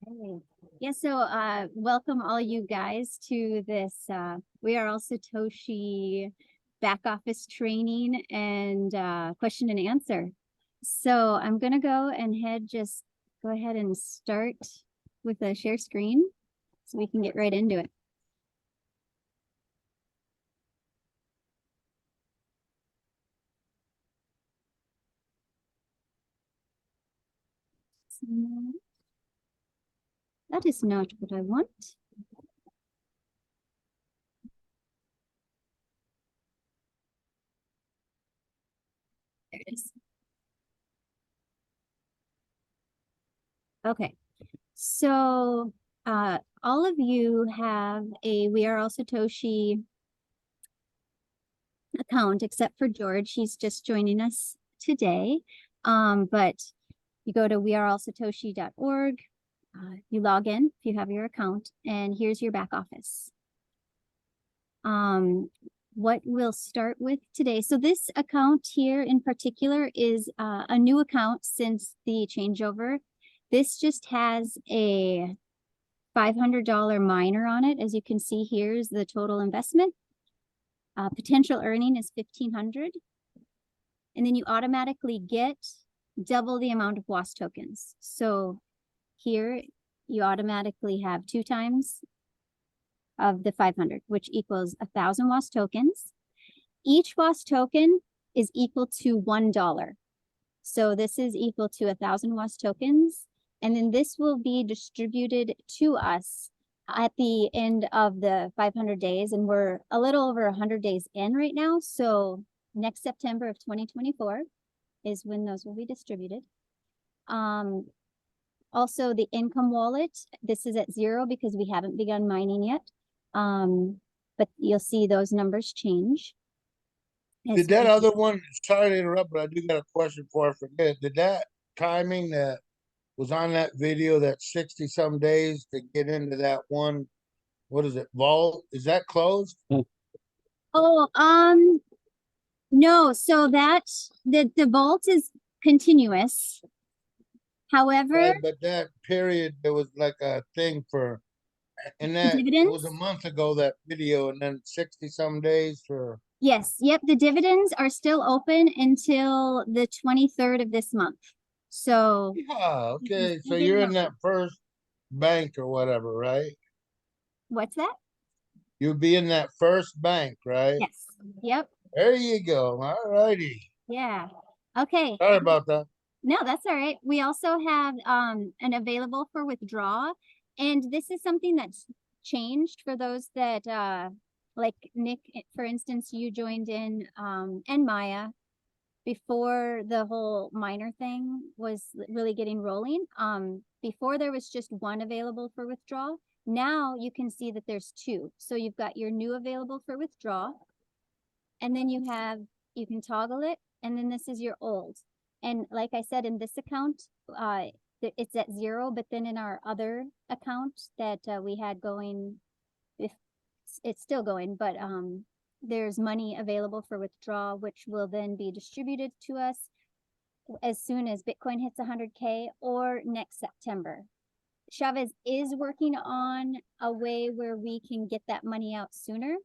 Hey. Yeah, so welcome all you guys to this We Are All Satoshi back office training and question and answer. So I'm gonna go ahead and start with a share screen so we can get right into it. That is not what I want. There it is. Okay, so all of you have a We Are All Satoshi account, except for George. He's just joining us today. But you go to weareallsatoshi.org, you log in if you have your account, and here's your back office. What we'll start with today. So this account here in particular is a new account since the changeover. This just has a $500 miner on it. As you can see, here's the total investment. Potential earning is $1,500. And then you automatically get double the amount of WAAS tokens. So here you automatically have 2 times of the 500, which equals 1,000 WAAS tokens. Each WAAS token is equal to $1. So this is equal to 1,000 WAAS tokens. And then this will be distributed to us at the end of the 500 days. And we're a little over 100 days in right now. So next September of 2024 is when those will be distributed. Also the income wallet, this is at 0 because we haven't begun mining yet. But you'll see those numbers change. Did that other one, sorry to interrupt, but I do got a question before I forget. Did that timing that was on that video, that 60 some days to get into that one, what is it, vault? Is that closed? Oh, no, so that the vault is continuous. However, right, but that period, there was like a thing for, and that it was a month ago, that video, and then 60 some days for. Yes, yep, the dividends are still open until the 23rd of this month. So yeah, okay, so you're in that first bank or whatever, right? What's that? You'll be in that first bank, right? Yes. Yep. There you go. All righty. Yeah. Okay. Sorry about that. No, that's all right. We also have an available for withdrawal. And this is something that's changed for those that like Nick, for instance, you joined in and Maya before the whole miner thing was really getting rolling. Before there was just one available for withdrawal. Now you can see that there's 2. So you've got your new available for withdrawal. And then you can toggle it. And then this is your old. And like I said, in this account, it's at 0. But then in our other account that we had going, it's still going, but there's money available for withdrawal, which will then be distributed to us as soon as Bitcoin hits 100K or next September. Chavez is working on a way where we can get that money out sooner.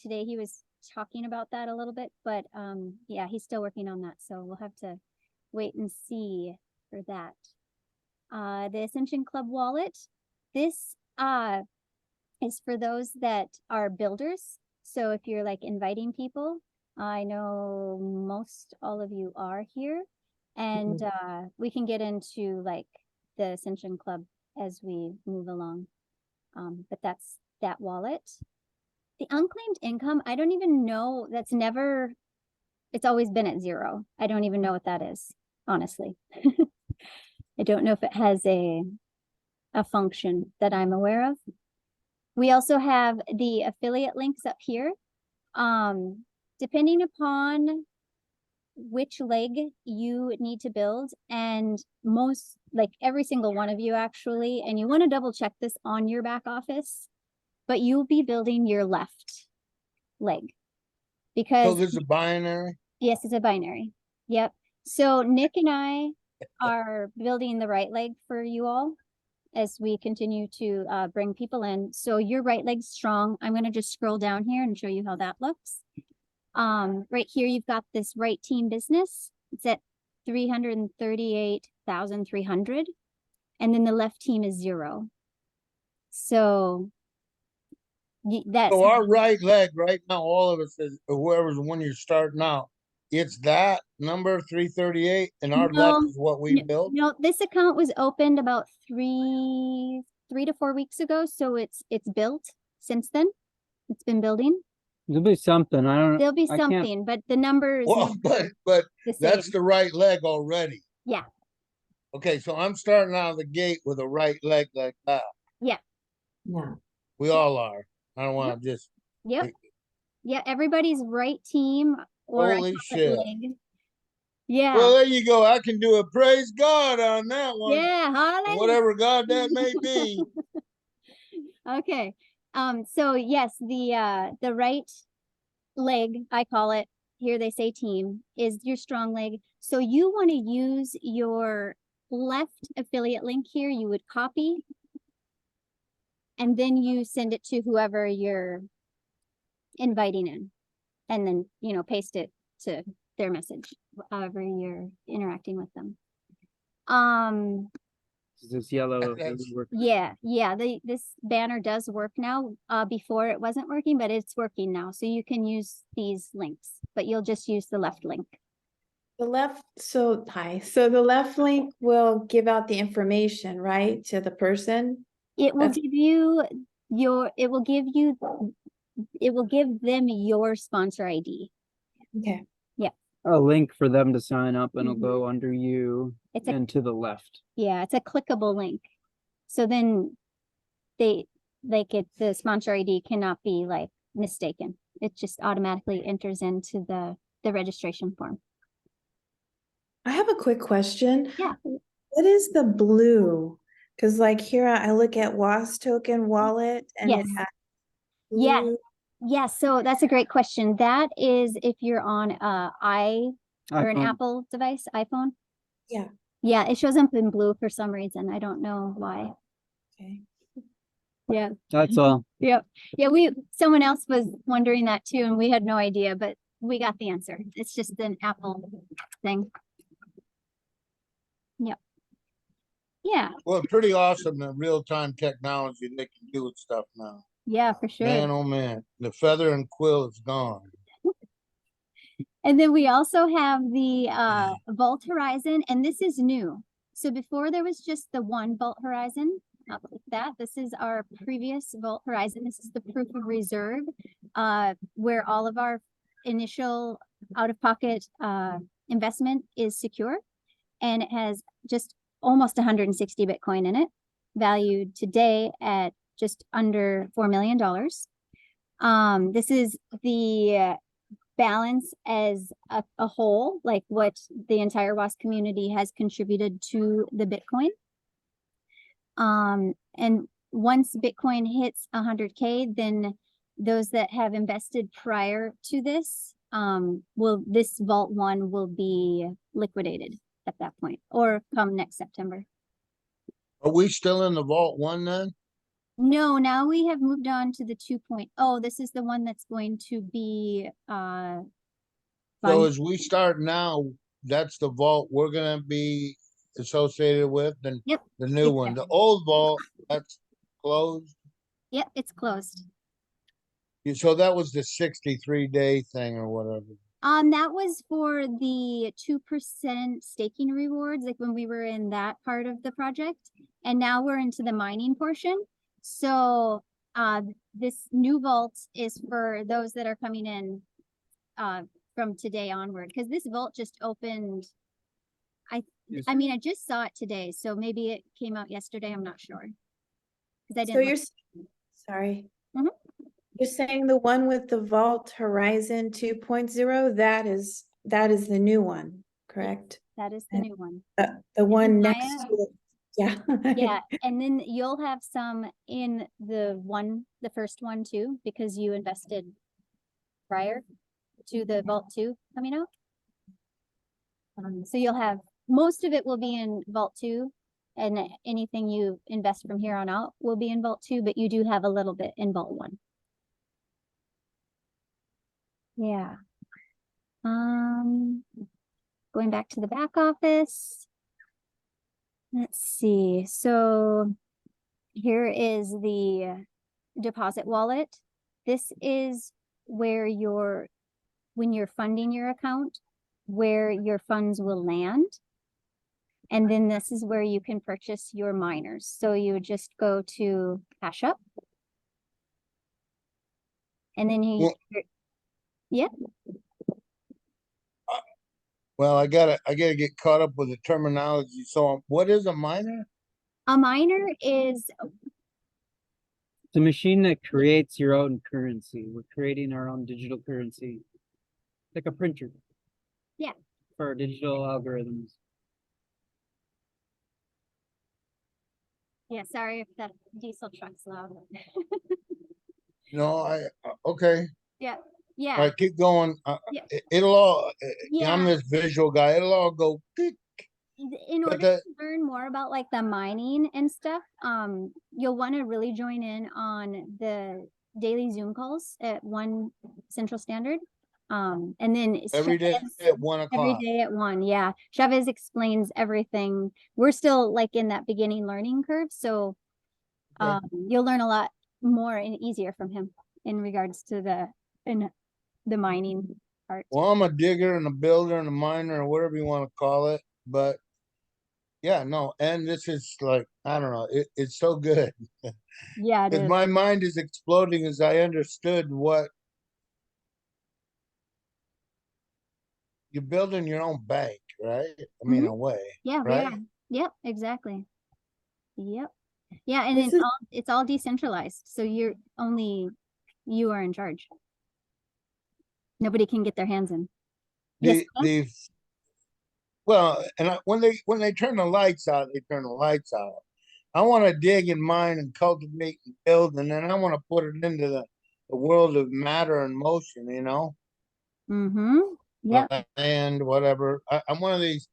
Today he was talking about that a little bit, but yeah, he's still working on that. So we'll have to wait and see for that. The Ascension Club wallet, this is for those that are builders. So if you're like inviting people, I know most all of you are here, and we can get into like the Ascension Club as we move along. But that's that wallet. The unclaimed income, I don't even know. It's always been at 0. I don't even know what that is, honestly. I don't know if it has a function that I'm aware of. We also have the affiliate links up here. Depending upon which leg you need to build, and most, like every single one of you actually, and you want to double check this on your back office, but you'll be building your left leg. Because so this is a binary? Yes, it's a binary. Yep. So Nick and I are building the right leg for you all. as we continue to bring people in. So your right leg's strong. I'm going to just scroll down here and show you how that looks. Right here, you've got this right team business. It's at 338,300. And then the left team is 0. So that's So our right leg right now, all of us is whoever's when you're starting out, it's that number 338, and our left is what we built. No, this account was opened about 3 to 4 weeks ago, so it's built since then. It's been building. There'll be something. There'll be something, but the numbers. Well, but that's the right leg already. Yeah. Okay, so I'm starting out of the gate with a right leg like that. Yeah. Yeah. We all are. I don't want to just. Yep. Yeah, everybody's right team or Holy shit. leg. Yeah. Well, there you go. I can do a praise God on that one. Yeah, hallelujah. Whatever God that may be. Okay. So yes, the right leg, I call it, here they say team, is your strong leg. So you want to use your left affiliate link here. You would copy and then you send it to whoever you're inviting in, and then, you know, paste it to their message, however you're interacting with them. This yellow. Yeah, this banner does work now. Before it wasn't working, but it's working now. So you can use these links, but you'll just use the left link. The left, so the left link will give out the information, right, to the person? It will give you it will give them your sponsor ID. Okay. A link for them to sign up, and it'll go under you It's and to the left. Yeah, it's a clickable link. So then the sponsor ID cannot be like mistaken. It just automatically enters into the registration form. I have a quick question. Yeah. What is the blue? Because like here I look at WAAS token wallet and Yes. it has Yeah. blue. Yeah, so that's a great question. That is if you're on an iPhone. Apple device, iPhone. Yeah. Yeah, it shows up in blue for some reason. I don't know why. Okay. Yeah. That's all. Yep. Yeah, someone else was wondering that too, and we had no idea, but we got the answer. It's just an Apple thing. Yep. Yeah. Well, pretty awesome the real-time technology they can do with stuff now. Yeah, for sure. Man, oh man, the feather and quill is gone. And then we also have the Vault Horizon, and this is new. So before there was just the one Vault Horizon. I'll click that. This is our previous Vault Horizon. This is the proof of reserve, where all of our initial out-of-pocket investment is secure, and it has just almost 160 Bitcoin in it, valued today at just under $4 million. This is the balance as a whole, like what the entire WAAS community has contributed to the Bitcoin. And once Bitcoin hits 100K, then those that have invested prior to this, this Vault 1 will be liquidated at that point, or come next September. Are we still in the Vault 1 then? No, now we have moved on to the 2.0. This is the one that's going to be So fun. as we start now, that's the vault we're gonna be associated with, then Yep. the new one. The old vault, that's closed. Yep, it's closed. So that was the 63-day thing or whatever. That was for the 2% staking rewards, like when we were in that part of the project, and now we're into the mining portion. So this new vault is for those that are coming in from today onward, because this vault just opened. I mean, I just saw it today, so maybe it came out yesterday. I'm not sure. Because I didn't. Sorry. Mhm. You're saying the one with the Vault Horizon 2.0, that is the new one, correct? That is the new one. The one Maya? next to it. Yeah. Yeah, and then you'll have some in the first one too, because you invested prior to the Vault 2 coming out. So you'll have, most of it will be in Vault 2, and anything you invest from here on out will be in Vault 2, but you do have a little bit in Vault 1. Yeah. Going back to the back office. Let's see. So here is the deposit wallet. This is where when you're funding your account, where your funds will land. And then this is where you can purchase your miners. So you would just go to Cash Up. And then yeah. Well, I gotta get caught up with the terminology. So what is a miner? A miner is, It's a machine that creates your own currency. We're creating our own digital currency. Like a printer. Yeah. For our digital algorithms. yeah, sorry if that diesel truck's loud. No, okay. Yeah. All Yeah. right, keep going. Yeah. It'll all. Yeah. I'm this visual guy. It'll all go. Tick. In But order to learn more about like the mining and stuff, you'll want to really join in on the daily Zoom calls at 1 Central Standard. And then Every day Chavez- at 1 every o'clock. day at 1. Yeah. Chavez explains everything. We're still like in that beginning learning curve. So Okay. you'll learn a lot more and easier from him in regards to the mining part. Well, I'm a digger and a builder and a miner or whatever you want to call it, but yeah, no. And this is like, I don't know. It's so good. Yeah, it Because is. my mind is exploding as I understood what you're building your own bank, right? I mean, a way. Yeah, we right? are. Yep, exactly. Yep. Yeah, and This then is- it's all decentralized. So you are in charge. Nobody can get their hands in. Yes, ma'am? Well, and when they turn the lights out, they turn the lights out. I want to dig and mine and cultivate and build, and then I want to put it into the world of matter and motion, you know? Mm-hmm. Yeah. And whatever. I'm one of these,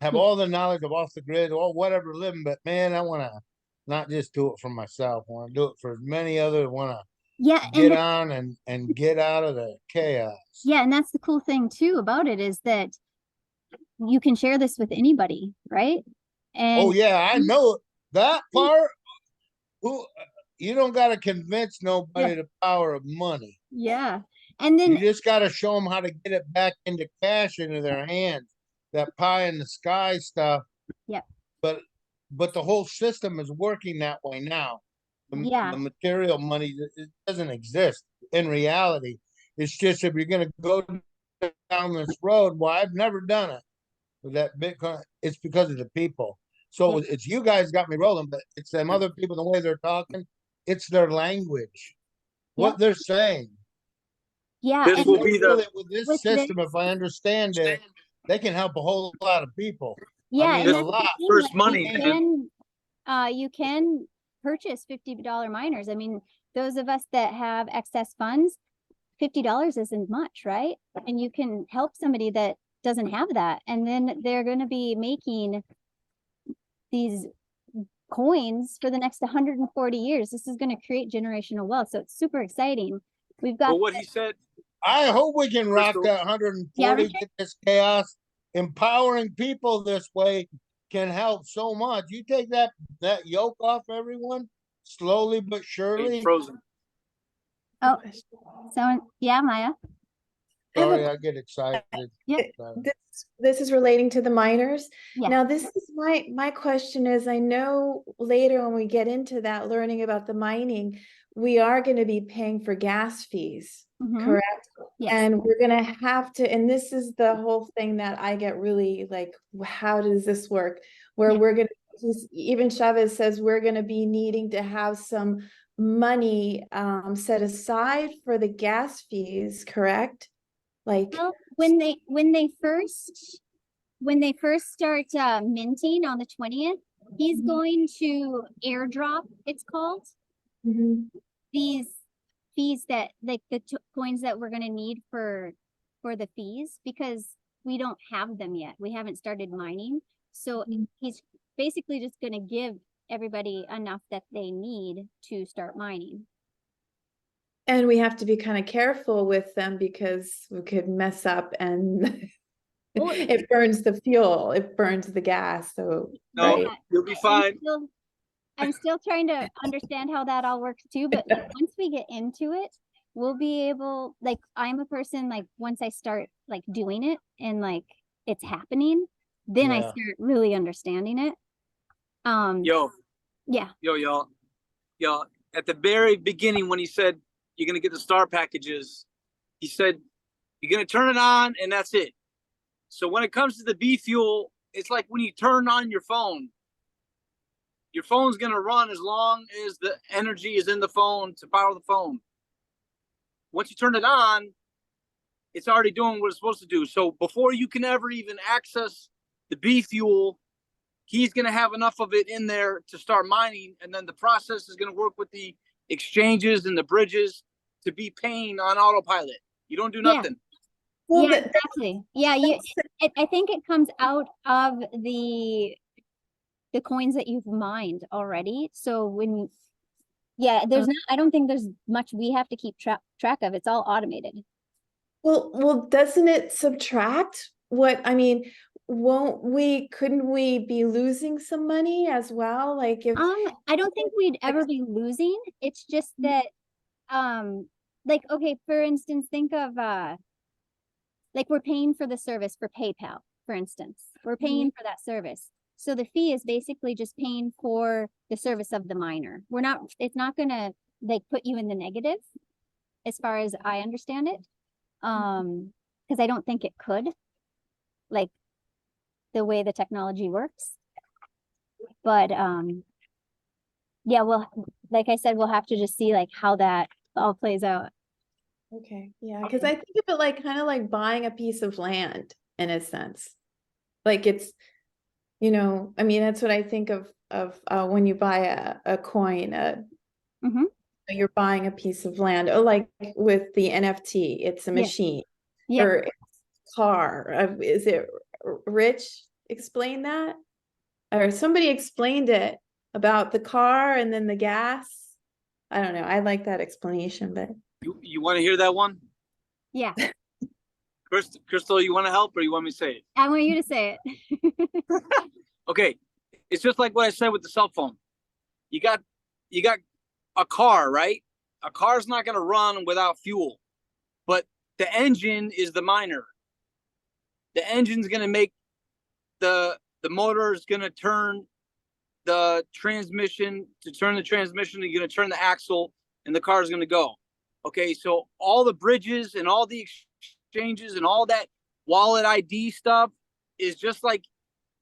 have Yeah. all the knowledge of off the grid or whatever living, but man, I want to not just do it for myself. I want to do it for as many others want to Yeah, get and on and get out of the chaos. yeah, and that's the cool thing too about it is that you can share this with anybody, right? And Oh yeah, I know that part. Who you don't got to convince nobody the power of money. yeah. And then You just got to show them how to get it back into cash into their hands. That pie in the sky stuff. Yep. But the whole system is working that way now. Yeah. The material money, it doesn't exist in reality. It's just if you're going to go down this road, well, I've never done it with that Bitcoin. It's because of the people. So it's you guys got me rolling, but it's them other people, the way they're talking, it's their language, what they're saying. yeah, This and will then be the With this with system, this- if I understand it, they can help a whole lot of people. yeah, mean, and a that's the lot. thing, First like, money, you can purchase $50 miners. I mean, those of us that have excess funds, $50 isn't much, right? And you can help somebody that doesn't have that, and then they're going to be making these coins for the next 140 years. This is going to create generational wealth, so it's super exciting. We've got Well, what he said, I hope we can rock Crystal. that 140, Yeah, Richard? get this chaos. Empowering people this way can help so much. You take that yoke off everyone, slowly but surely. frozen. Oh, so yeah, Maya. Sorry, I get excited. Yeah. This is relating to the miners. Yeah. Now, this is my question is, I know later when we get into that, learning about the mining, we are going to be paying for gas fees, Mhm. correct? Yes. And we're going to have to, and this is the whole thing that I get really like, how does this work? Where Yeah. we're going to, even Chavez says we're going to be needing to have some money set aside for the gas fees, correct? Like, Well, when they first start minting on the 20th, he's Mhm. going to airdrop, it's called, mhm. these fees that like the coins that we're going to need for the fees, because we don't have them yet. We haven't started mining. So he's basically just going to give everybody enough that they need to start mining. And we have to be kind of careful with them because we could mess up and Well, it burns the fuel, it burns the gas. So, No, right. you'll be fine. I'm still trying to understand how that all works too, but like, once we get into it, we'll be able, like, I'm a person, like, once I start like doing it and like it's happening, then I Yeah. start really understanding it. Yo, Yeah. y'all. At the very beginning, when he said you're gonna get the star packages, he said you're gonna turn it on and that's it. So when it comes to the B fuel, it's like when you turn on your phone. Your phone's gonna run as long as the energy is in the phone to power the phone. Once you turn it on, it's already doing what it's supposed to do. So before you can ever even access the B fuel, he's going to have enough of it in there to start mining. And then the process is going to work with the exchanges and the bridges to be paying on autopilot. You don't do Yeah. nothing. Well, Yeah, exactly. Yeah, I think it comes out of the coins that you've mined already. So when there's not, I don't think there's much we have to keep track of. It's all automated. well, doesn't it subtract what, I mean, couldn't we be losing some money as well? Like if, I don't think we'd ever be losing. It's just that, like, okay, for instance, think of, like we're paying for the service for PayPal, for instance. We're paying for that service. So the fee is basically just paying for the service of the miner. It's not gonna like put you in the negative as far as I understand it. Because I don't think it could, like the way the technology works. But yeah, well, like I said, we'll have to just see like how that all plays out. okay, yeah, because I think of it like kind of like buying a piece of land in a sense. Like it's, you know, I mean, that's what I think of when you buy a coin, Mhm. you're buying a piece of land, or like with the NFT, it's a Yeah. machine, Yeah. or it's a car. Is it Rich explain that? Or somebody explained it about the car and then the gas. I don't know. I like that explanation, but You want to hear that one? Yeah, Crystal, you want to help or you want me to say it? I want you to say it. Okay. It's just like what I said with the cell phone. You got a car, right? A car's not going to run without fuel, but the engine is the miner. The engine's going to make the motor is going to turn the transmission. To turn the transmission, you're going to turn the axle and the car is going to go. Okay, so all the bridges and all the exchanges and all that wallet ID stuff is just like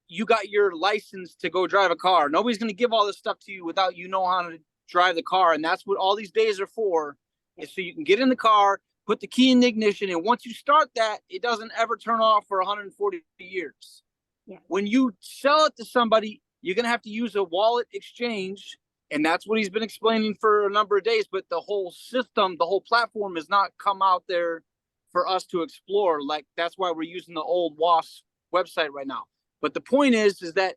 you got your license to go drive a car. Nobody's going to give all this stuff to you without you know how to drive the car. And that's what all these days are for, is so you can get in the car, put the key in the ignition, and once you start that, it doesn't ever turn off for 140 years. Yeah. When you sell it to somebody, you're going to have to use a wallet exchange, and that's what he's been explaining for a number of days. But the whole system, the whole platform has not come out there for us to explore. Like, that's why we're using the old WAAS website right now. But the point is that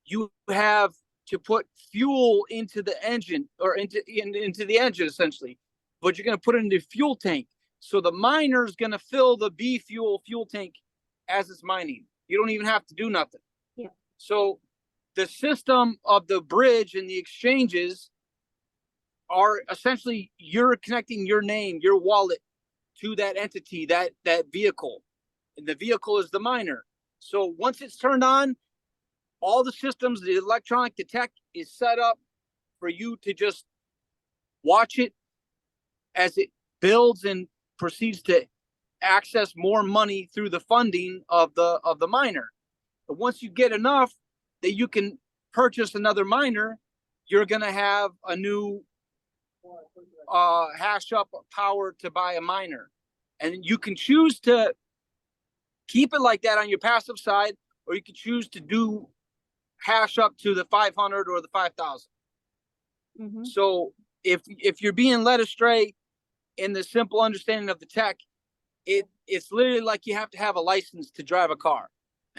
you have to put fuel into the engine, or into the engine essentially, but you're going to put it in the fuel tank. So the miner is going to fill the B fuel tank as it's mining. You don't even have to do nothing. Yeah. So the system of the bridge and the exchanges are essentially, you're connecting your name, your wallet to that entity, that vehicle, and the vehicle is the miner. So once it's turned on, all the systems, the electronic, the tech is set up for you to just watch it as it builds and proceeds to access more money through the funding of the miner. But once you get enough that you can purchase another miner, you're going to have a new hash up power to buy a miner. And you can choose to keep it like that on your passive side, or you can choose to do hash up to the 500 or the 5,000. Mhm. So if you're being led astray in the simple understanding of the tech, it's literally like you have to have a license to drive a car.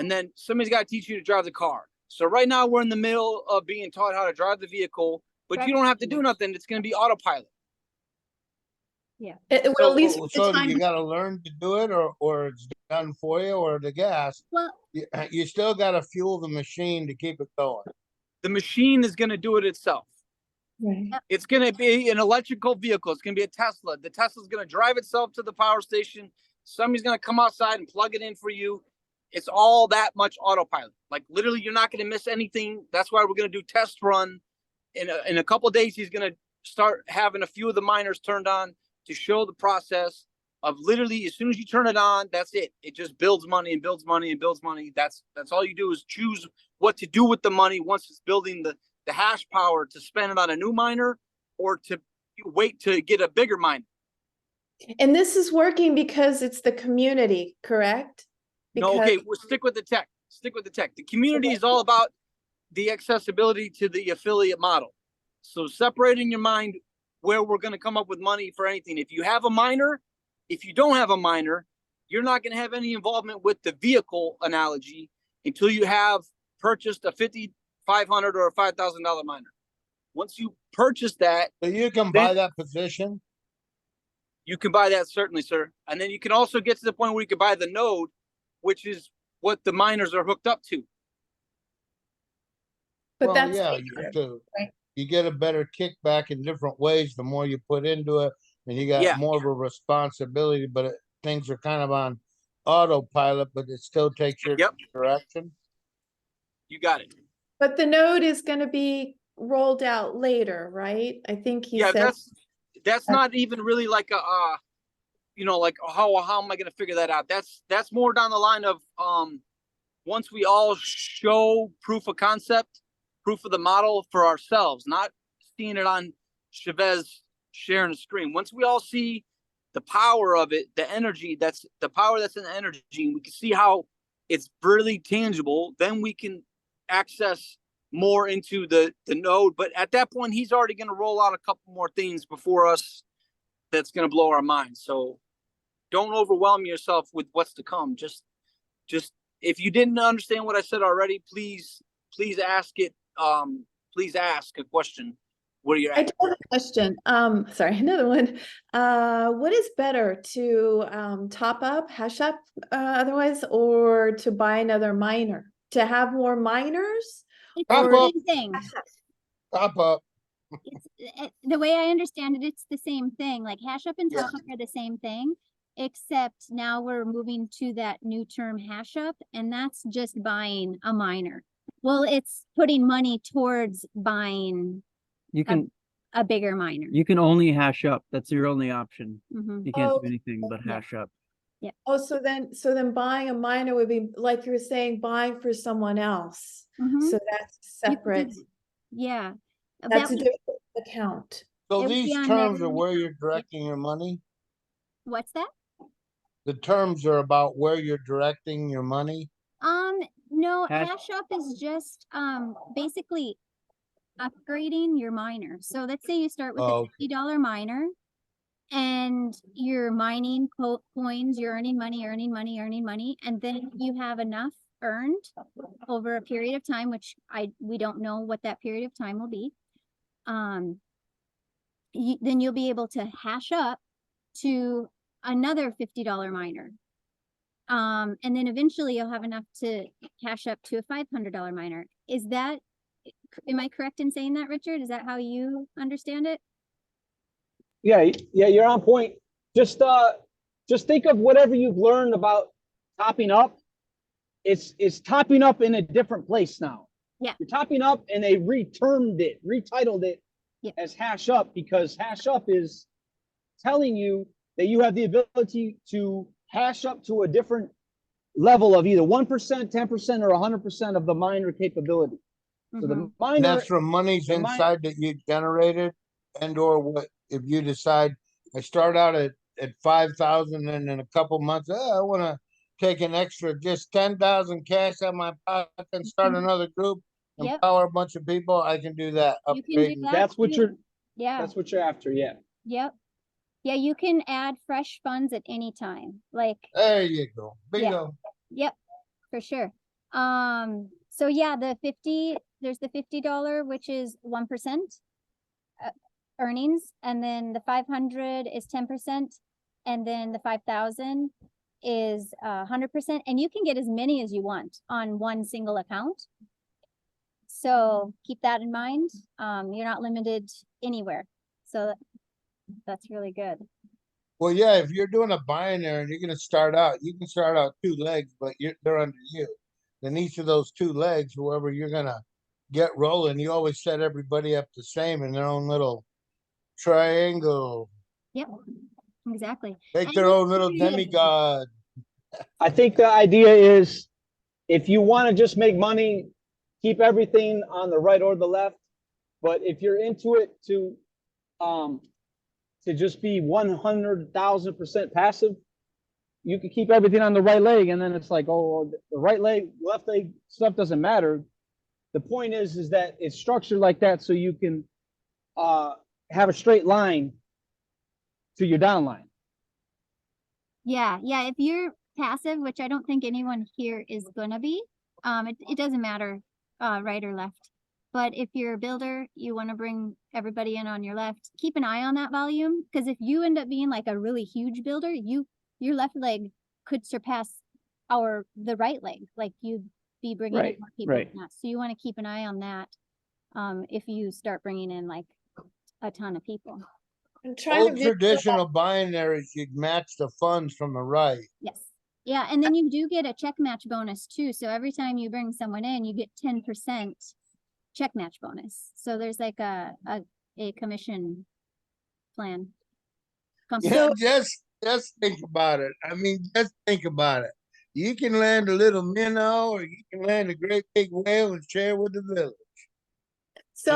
and then somebody's got to teach you to drive the car. So right now we're in the middle of being taught how to drive the vehicle, but you don't have to do nothing. It's going to be autopilot. Yeah. Well, So- at least with the So time. you gotta learn to do it, or it's done for you, or the gas. Well, You still gotta fuel the machine to keep it going. The machine is going to do it itself. Right. It's going to be an electrical vehicle. It's going to be a Tesla. The Tesla's going to drive itself to the power station. Somebody's going to come outside and plug it in for you. It's all that much autopilot. Like literally, you're not going to miss anything. That's why we're going to do test run. In a couple of days, he's going to start having a few of the miners turned on to show the process of literally as soon as you turn it on, that's it. It just builds money and builds money and builds money. That's all you do is choose what to do with the money once it's building the hash power to spend it on a new miner or to wait to get a bigger miner. And this is working because it's the community, correct? No, okay, we'll stick with the tech. Stick with the tech. The community is all about the accessibility to the affiliate model. So separating your mind where we're going to come up with money for anything. If you have a miner, if you don't have a miner, you're not going to have any involvement with the vehicle analogy until you have purchased a $500 or a $5,000 miner. Once you purchase that, So you can buy that position. you can buy that, certainly, sir. And then you can also get to the point where you can buy the node, which is what the miners are hooked up to. But Well, that's yeah, right. you get a better kickback in different ways the more you put into it, and you got Yeah. more of a responsibility. But things are kind of on autopilot, but it still takes your Yep. direction. You got it. But the node is going to be rolled out later, right? I think he Yeah, said. that's not even really like a like how am I going to figure that out? That's more down the line of once we all show proof of concept, proof of the model for ourselves, not seeing it on Chavez sharing a screen. Once we all see the power of it, the energy, that's the power that's in the energy, and we can see how it's really tangible, then we can access more into the node. But at that point, he's already going to roll out a couple more things before us that's going to blow our minds. So don't overwhelm yourself with what's to come. Just if you didn't understand what I said already, please ask it. Please ask a question. What are your I do have a question. Sorry, another one. What is better to top up, hash up otherwise, or to buy another miner? To have more miners? it's Top the up. same thing. Top up. The way I understand it, it's the same thing. Like hash up and Yeah. top up are the same thing, except now we're moving to that new term hash up, and that's just buying a miner. Well, it's putting money towards buying You can a bigger miner. you can only hash up. That's your only option. Mhm. You can't Oh, do anything but yeah. hash up. Oh, so then buying a miner would be like you were saying, buying for someone else. Mhm. So that's You could separate. do- Yeah. That's That a would- different account. So It would be these on terms their- are where you're directing your money. What's that? The terms are about where you're directing your money. No, Hash- hash up is just basically upgrading your miner. So let's say you start with Oh, a okay. $50 miner and you're mining coins, you're earning money, and then you have enough earned over a period of time, which we don't know what that period of time will be. Then you'll be able to hash up to another $50 miner. And then eventually you'll have enough to cash up to a $500 miner. Am I correct in saying that, Richard? Is that how you understand it? Yeah, you're on point. Just think of whatever you've learned about topping up. It's topping up in a different place now. Yeah. You're topping up, and they retitled it Yeah. as hash up, because hash up is telling you that you have the ability to hash up to a different level of either 1%, 10%, or 100% of the miner capability. So the Mhm. And miner, that's from monies the mi- inside that you generated, and or what if you decide I start out at 5,000 and in a couple months, I want to take an extra just 10,000 cash out of my pocket and start Mhm. another group, Yep. empower a bunch of people. I can do that. You can do Upgrade. that. that's what too. Yeah. that's what you're after. Yeah. Yep. Yeah, you can add fresh funds at any time. Like, There you go. Yeah. Bingo. yep, for sure. So yeah, there's the $50, which is 1% earnings, and then the 500 is 10%, and then the 5,000 is 100%, and you can get as many as you want on one single account. So keep that in mind. You're not limited anywhere. So that's really good. Well, yeah, if you're doing a binary and you're gonna start out, you can start out 2 legs, but they're under you. Then each of those 2 legs, whoever you're gonna get rolling, you always set everybody up the same in their own little triangle. Yep, exactly. Make And their it's own little very- demigod. I think the idea is if you want to just make money, keep everything on the right or the left. But if you're into it to just be 100,000% passive, you can keep everything on the right leg, and then it's like, oh, the right leg, left leg stuff doesn't matter. The point is that it's structured like that so you can have a straight line to your downline. Yeah, if you're passive, which I don't think anyone here is gonna be, it doesn't matter right or left. But if you're a builder, you want to bring everybody in on your left. Keep an eye on that volume, because if you end up being like a really huge builder, your left leg could surpass the right leg. Like you'd be bringing in more people than that. So you want to keep an eye on that if you start bringing in like a ton of people. I'm trying Old traditional binaries, you'd match the funds from the right. Yes. Yeah, and then you do get a check match bonus too. So every time you bring someone in, you get 10% check match bonus. So there's like a commission plan. Yeah, just think about it. I mean, just think about it. You can land a little minnow, or you can land a great big whale and share with the village. So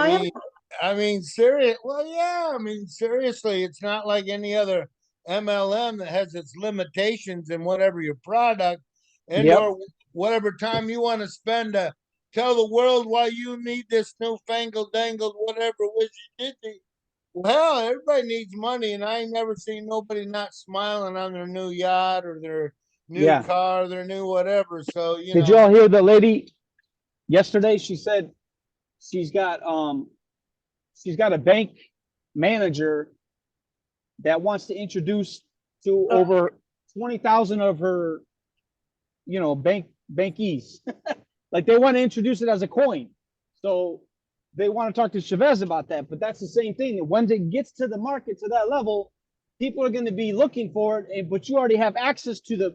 I mean, serious. Well, yeah. I mean, seriously, it's not like any other MLM that has its limitations in whatever your product and or whatever time you want to spend to tell the world why you need this newfangled dangled whatever wishy ditty. Well, everybody needs money, and I ain't never seen nobody not smiling on their new yacht or their new car, their new whatever. So Did you all hear the lady yesterday? She said she's got a bank manager that wants to introduce to over 20,000 of her, bankies. Like they want to introduce it as a coin. So they want to talk to Chavez about that. But that's the same thing. When it gets to the market to that level, people are going to be looking for it, but you already have access to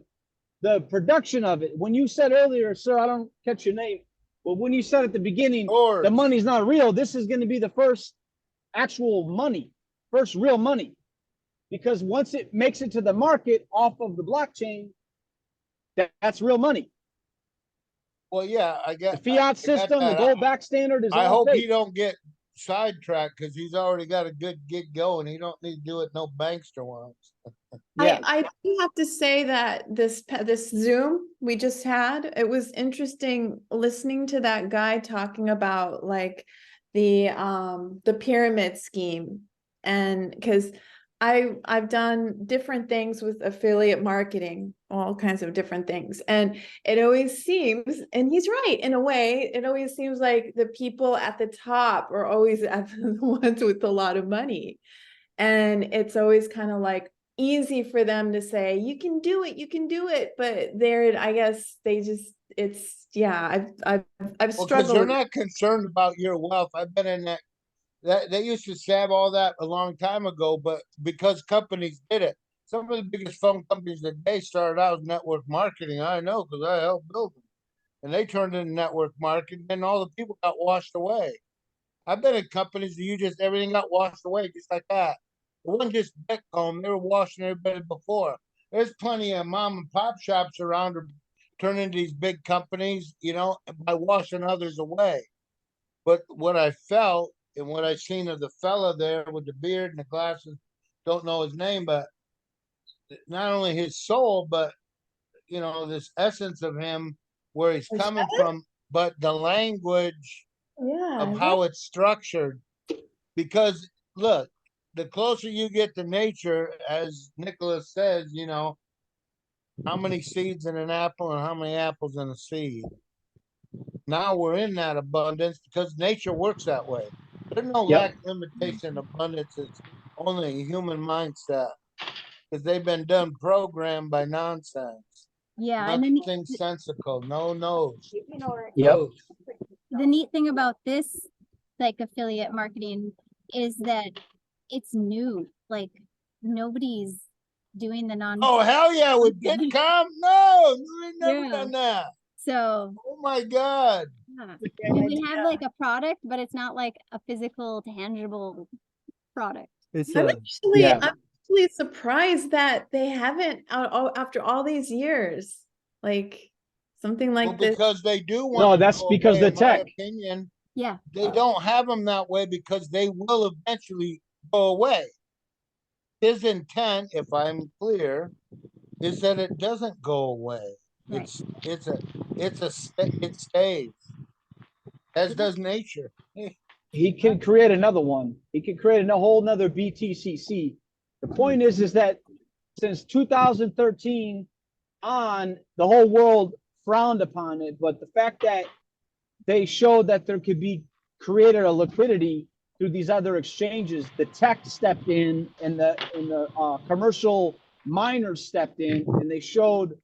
the production of it. When you said earlier, sir, I don't catch your name, but when you said at the beginning, the money's not real, this is going to be the first actual money, first real money. Because once it makes it to the market off of the blockchain, that's real money. Well, yeah, I get the fiat system, the gold back standard is. I hope he don't get sidetracked because he's already got a good gig going. He don't need to do it no bankster ones. I do have to say that this Zoom we just had, it was interesting listening to that guy talking about like the pyramid scheme, and because I've done different things with affiliate marketing, all kinds of different things. And it always seems, and he's right in a way, it always seems like the people at the top are always at the ones with a lot of money. And it's always kind of like easy for them to say, you can do it. But I guess they just, I've struggled. Because they're not concerned about your wealth. I've been in that they used to have all that a long time ago, but because companies did it, some of the biggest phone companies today started out as network marketing. I know because I helped build them, and they turned into network marketing, and all the people got washed away. I've been in companies that everything got washed away just like that. It wasn't just Bitcoin; they were washing everybody before. There's plenty of mom and pop shops around to turn into these big companies, by washing others away. But what I felt and what I seen of the fella there with the beard and the glasses, don't know his name, but not only his soul, but this essence of him, where he's coming from, but the language of how it's structured. Because look, the closer you get to nature, as Nicholas says, how many seeds in an apple and how many apples in a seed. Now we're in that abundance because nature works that way. There's no Yep. lack, limitation, abundance. It's only a human mindset because they've been done programmed by nonsense. Yeah, and then Nothing sensical. No nose. Yep. Nose. the neat thing about this like affiliate marketing is that it's new. Like nobody's doing the non. Oh hell yeah! With Bitcom, no, we've never Yeah. done that. So Oh my god. yeah. I mean, we have like a product, but it's not like a physical, tangible product. It's I'm a actually, Yeah. I'm actually surprised that they haven't, after all these years, like something like Well, this. because they do want. No, to that's go because away, the in my tech. opinion, Yeah. they don't have them that way because they will eventually go away. His intent, if I'm clear, is that it doesn't go away. Right. It stays, as does nature. He can create another one. He can create a whole nother BTCC. The point is that since 2013 on, the whole world frowned upon it, but the fact that they showed that there could be created a liquidity through these other exchanges, the tech stepped in and the commercial miners stepped in, and they showed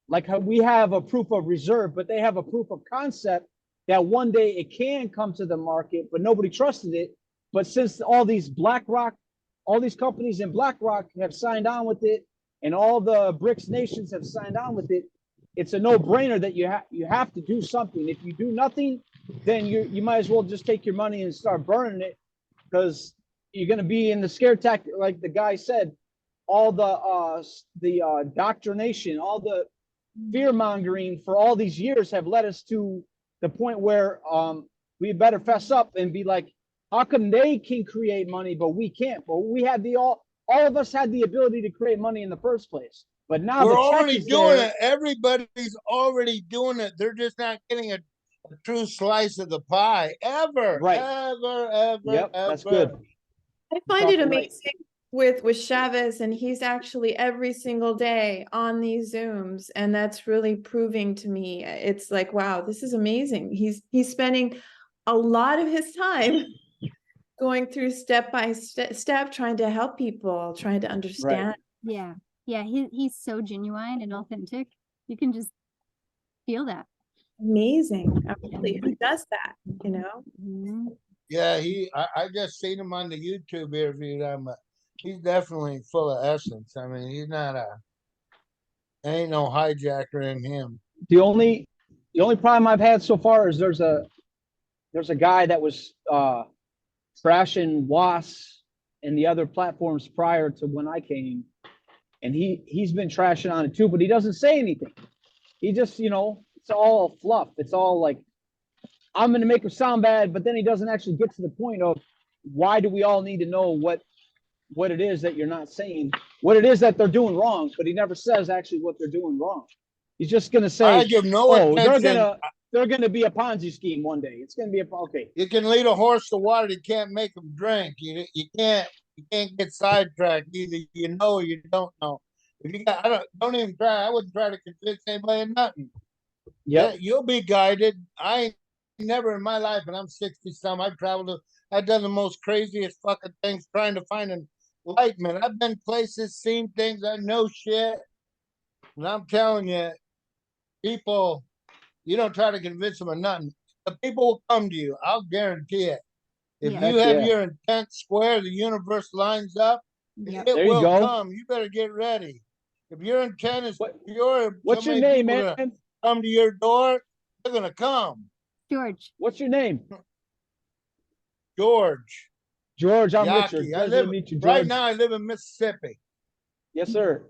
like how we have a proof of reserve, but they have a proof of concept that one day it can come to the market, but nobody trusted it. But since all these all these companies in BlackRock have signed on with it, and all the BRICS nations have signed on with it, it's a no-brainer that you have to do something. If you do nothing, then you might as well just take your money and start burning it, because you're going to be in the scare tactic, like the guy said. All the indoctrination, all the fear mongering for all these years have led us to the point where we better fess up and be like, how come they can create money but we can't? But we had all of us had the ability to create money in the first place. But now We're the tech already is doing there. it. Everybody's already doing it. They're just not getting a true slice of the pie ever, Right. ever. Yep, that's good. I find it Talking right. amazing with Chavez, and he's actually every single day on these Zooms, and that's really proving to me. It's like, wow, this is amazing. He's spending a lot of his time going through step by step, trying to help people, trying to understand. Yeah. Yeah. He's so genuine and authentic. You can just feel that. Amazing. Absolutely. Who does that, you know? Mhm. Yeah, I just seen him on the YouTube interview. He's definitely full of essence. I mean, he's not ain't no hijacker in him. The only problem I've had so far is there's a guy that was trashing WAAS and the other platforms prior to when I came, and he's been trashing on it too, but he doesn't say anything. He just, it's all fluff. It's all like, I'm going to make him sound bad, but then he doesn't actually get to the point of why do we all need to know what it is that you're not saying, what it is that they're doing wrong, but he never says actually what they're doing wrong. He's just going to say, I give no attention. They're going to be a Ponzi scheme one day. It's going to be okay. You can lead a horse to water. You can't make him drink. You can't get sidetracked. Either you know or you don't know. If you got, don't even try. I wouldn't try to convince anybody of nothing. Yeah, you'll be guided. I ain't never in my life, and I'm 60-some. I've done the most craziest fucking things trying to find enlightenment. I've been places, seen things. I know shit, and I'm telling you, people. You don't try to convince them of nothing. The people will come to you. I'll guarantee it. If you have your intent square, the universe lines up. Yep. It will come. You better get ready. If your intent is pure, what's your name, man? Come to your door, they're gonna come. George. What's your name? George. George, I'm Yaki. Richard. Pleasure to meet you, George. Right now, I live in Mississippi. Yes, sir.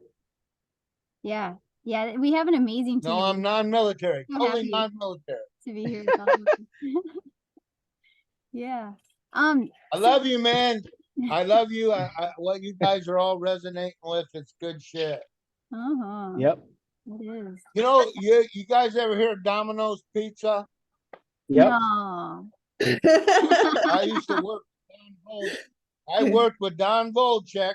Yeah. Yeah. We have an amazing team. No, I'm non-military. So Totally happy non-military. to be here. with all of you. Yeah. I love you, man. I love you. What you guys are all resonating with, it's good shit. Uh-huh. Yep. It is. You guys ever hear of Domino's Pizza? Yep. No. I used to work with Don Volchek. I worked with Don Volchek,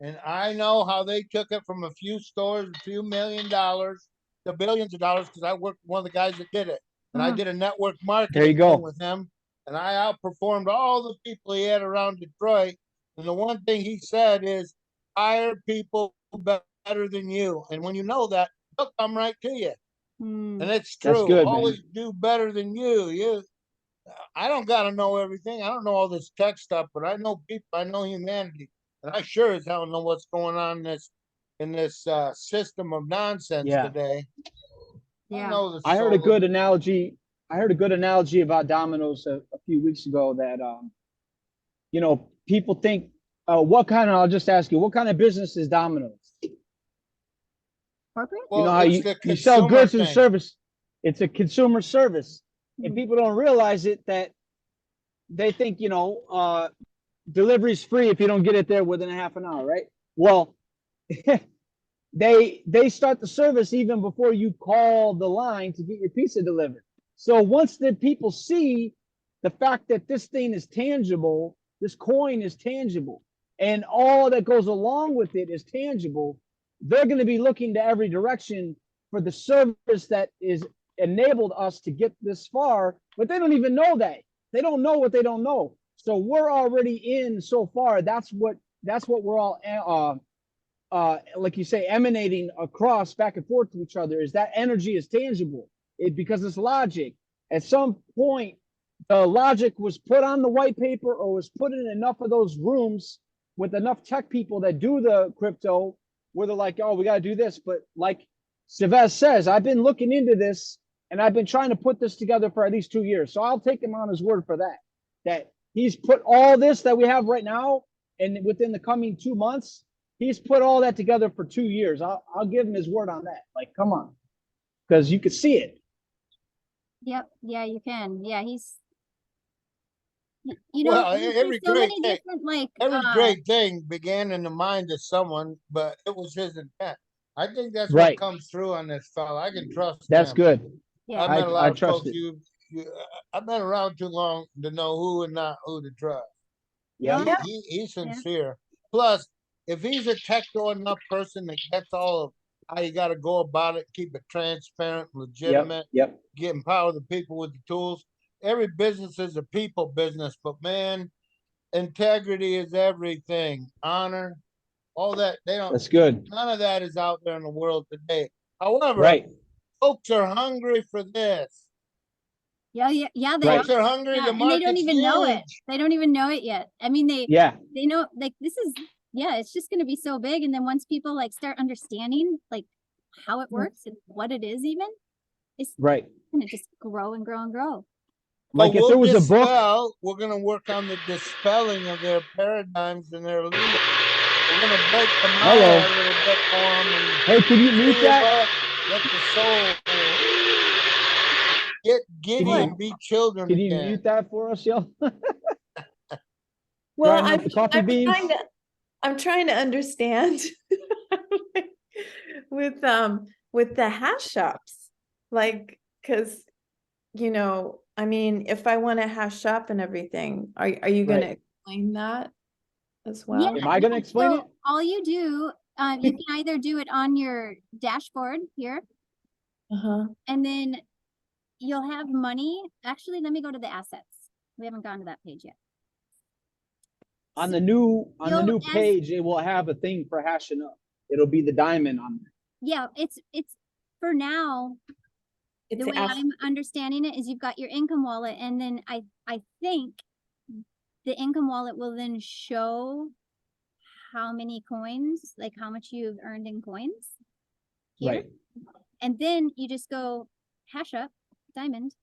and I know how they took it from a few stores, a few $1 million to billions of dollars, because I worked with one of the guys that did it. and I Mhm. did a network There marketing you go. thing with him, and I outperformed all the people he had around Detroit. And the one thing he said is, hire people better than you. And when you know that, they'll come right to you. Mm. And it's That's true. good, man. Always do better than you. I don't got to know everything. I don't know all this tech stuff, but I know people. I know humanity, and I sure as hell know what's going on in this system of nonsense Yeah. today. I Yeah. know the I heard a soul good of- analogy. I heard a good analogy about dominoes a few weeks ago that, you know, people think, I'll just ask you, what kind of business is Domino's? Corporate? You know Well, how it's you, the you sell consumer goods and thing. service. It's a consumer service. And Mhm. people don't realize it, that they think, you know, delivery's free if you don't get it there within a half an hour, right? Well, they start the service even before you call the line to get your pizza delivered. So once the people see the fact that this thing is tangible, this coin is tangible, and all that goes along with it is tangible, they're going to be looking to every direction for the service that is enabled us to get this far, but they don't even know that. They don't know what they don't know. So we're already in so far. That's what we're all like you say, emanating across back and forth to each other, is that energy is tangible. Because it's logic. At some point, the logic was put on the white paper or was put in enough of those rooms with enough tech people that do the crypto, where they're like, oh, we got to do this. But like Chavez says, I've been looking into this and I've been trying to put this together for at least 2 years. So I'll take him on his word for that, that he's put all this that we have right now, and within the coming 2 months, he's put all that together for 2 years. I'll give him his word on that. Like, come on, because you could see it. Yep. Yeah, you can. Yeah, you know, Well, there's every so great many thing, different like every great thing began in the mind of someone, but it was his intent. I think that's what Right. comes through on this fella. I can trust That's him. good. yeah. I've met a lot I of trust folks. it. I've been around too long to know who and not who to trust. Yeah. He's sincere. Plus, if he's a techno enough person that gets all of how you got to go about it, keep it transparent, legitimate, Yep. get empower the people with the tools. Every business is a people business, but man, integrity is everything. Honor, all that they don't. That's good. None of that is out there in the world today. However, Right. folks are hungry for this. Yeah, they Right. Folks are hungry. Yeah, The and they don't market's even know it. huge. They don't even know it yet. I mean, Yeah. they know, like, this is, yeah, it's just going to be so big. And then once people like start understanding like how it works and what it is, even, it's Right. going to just grow and grow and grow. Like But if there was a book. dispel, we're going to work on the dispelling of their paradigms and their illusions. We're going to break them out Hello. a little bit for them. And Hey, can you mute that? let the soul get giddy you- and be children Can you again. mute that for us, yo? Well, Grinding up the coffee beans? I'm trying to understand with the hash ups, like, because you know, I mean, if I want to hash up and everything, are you going to Right. explain that as Yeah, well? Am I gonna explain so it? all you do, you can either do it on your dashboard here, Uh-huh. and then you'll have money. Actually, let me go to the assets. We haven't gone to that page yet. On the new You'll as- page, it will have a thing for hashing up. It'll be the diamond on there. Yeah, it's for now. It's The way I'm understanding it is you've got your income wallet, and then I think the income wallet will then show how many coins, like how much you've earned in coins here. Right. And then you just go hash up diamond,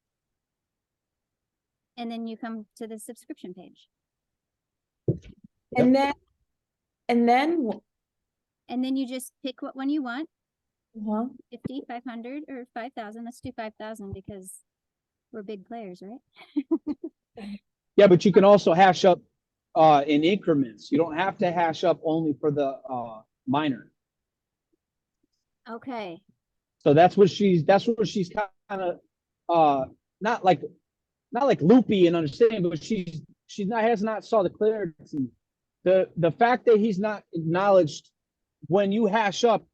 and then you come to the subscription page, and then and then you just pick what one you want. uh-huh. 50, 500, or 5,000. Let's do 5,000 because we're big players, right? Yeah, but you can also hash up in increments. You don't have to hash up only for the miner. Okay. So that's what she's kind of not like loopy and understanding, but has not saw the clarity. The fact that he's not acknowledged when you hash up,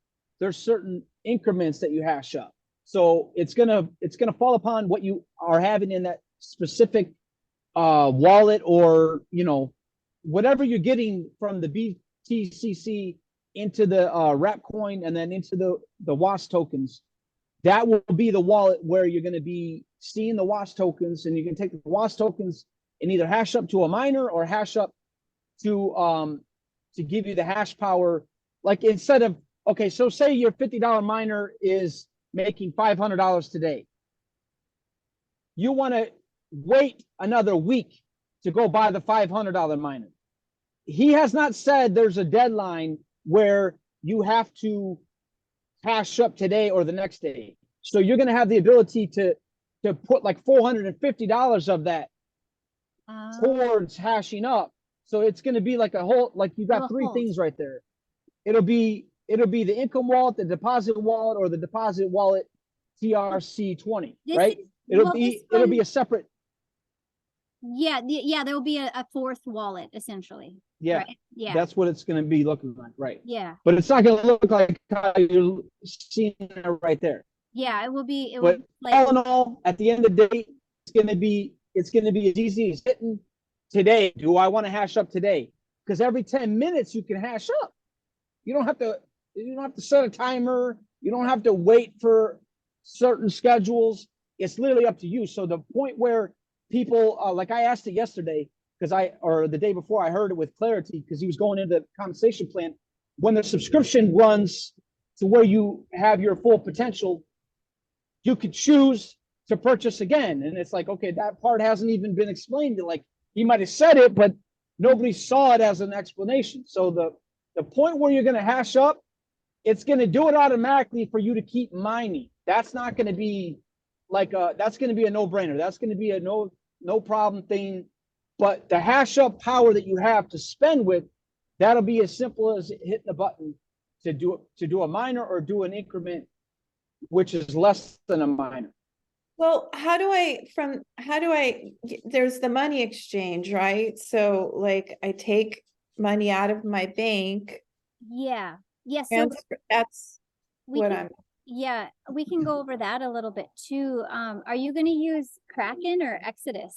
there's certain increments that you hash up. So it's gonna fall upon what you are having in that specific wallet, or whatever you're getting from the BTCC into the wrap coin and then into the WAAS tokens. That will be the wallet where you're going to be seeing the WAAS tokens, and you can take the WAAS tokens and either hash up to a miner or hash up to give you the hash power. Like, instead of, okay, so say your $50 miner is making $500 today. You want to wait another week to go buy the $500 miner. He has not said there's a deadline where you have to hash up today or the next day. So you're going to have the ability to put like $450 of that towards hashing up. So it's going to be like a whole, like you got three things right there. It'll be the income wallet, the deposit wallet, or the deposit wallet TRC20, right? It'll be a separate. Yeah, there will be a fourth wallet essentially. Yeah, right? Yeah, that's what it's going to be looking like, right? Yeah, but it's not going to look like how you're seeing it right there. Yeah, it will be. But like, all in all, at the end of the day, it's going to be as easy as hitting today. Do I want to hash up today? Because every 10 minutes you can hash up. You don't have to set a timer. You don't have to wait for certain schedules. It's literally up to you. So the point where people, like I asked it yesterday, or the day before, I heard it with Clarity because he was going into the compensation plan. When the subscription runs to where you have your full potential, you could choose to purchase again. And it's like, okay, that part hasn't even been explained. Like, he might have said it, but nobody saw it as an explanation. So the point where you're going to hash up, it's going to do it automatically for you to keep mining. That's not going to be like that's going to be a no-brainer. That's going to be a no problem thing. But the hash up power that you have to spend with, that'll be as simple as hitting the button to do a miner or do an increment, which is less than a miner. Well, there's the money exchange, right? So like I take money out of my bank. Yeah. Yes. And that's what I'm. Yeah, we can go over that a little bit too. Are you going to use Kraken or Exodus?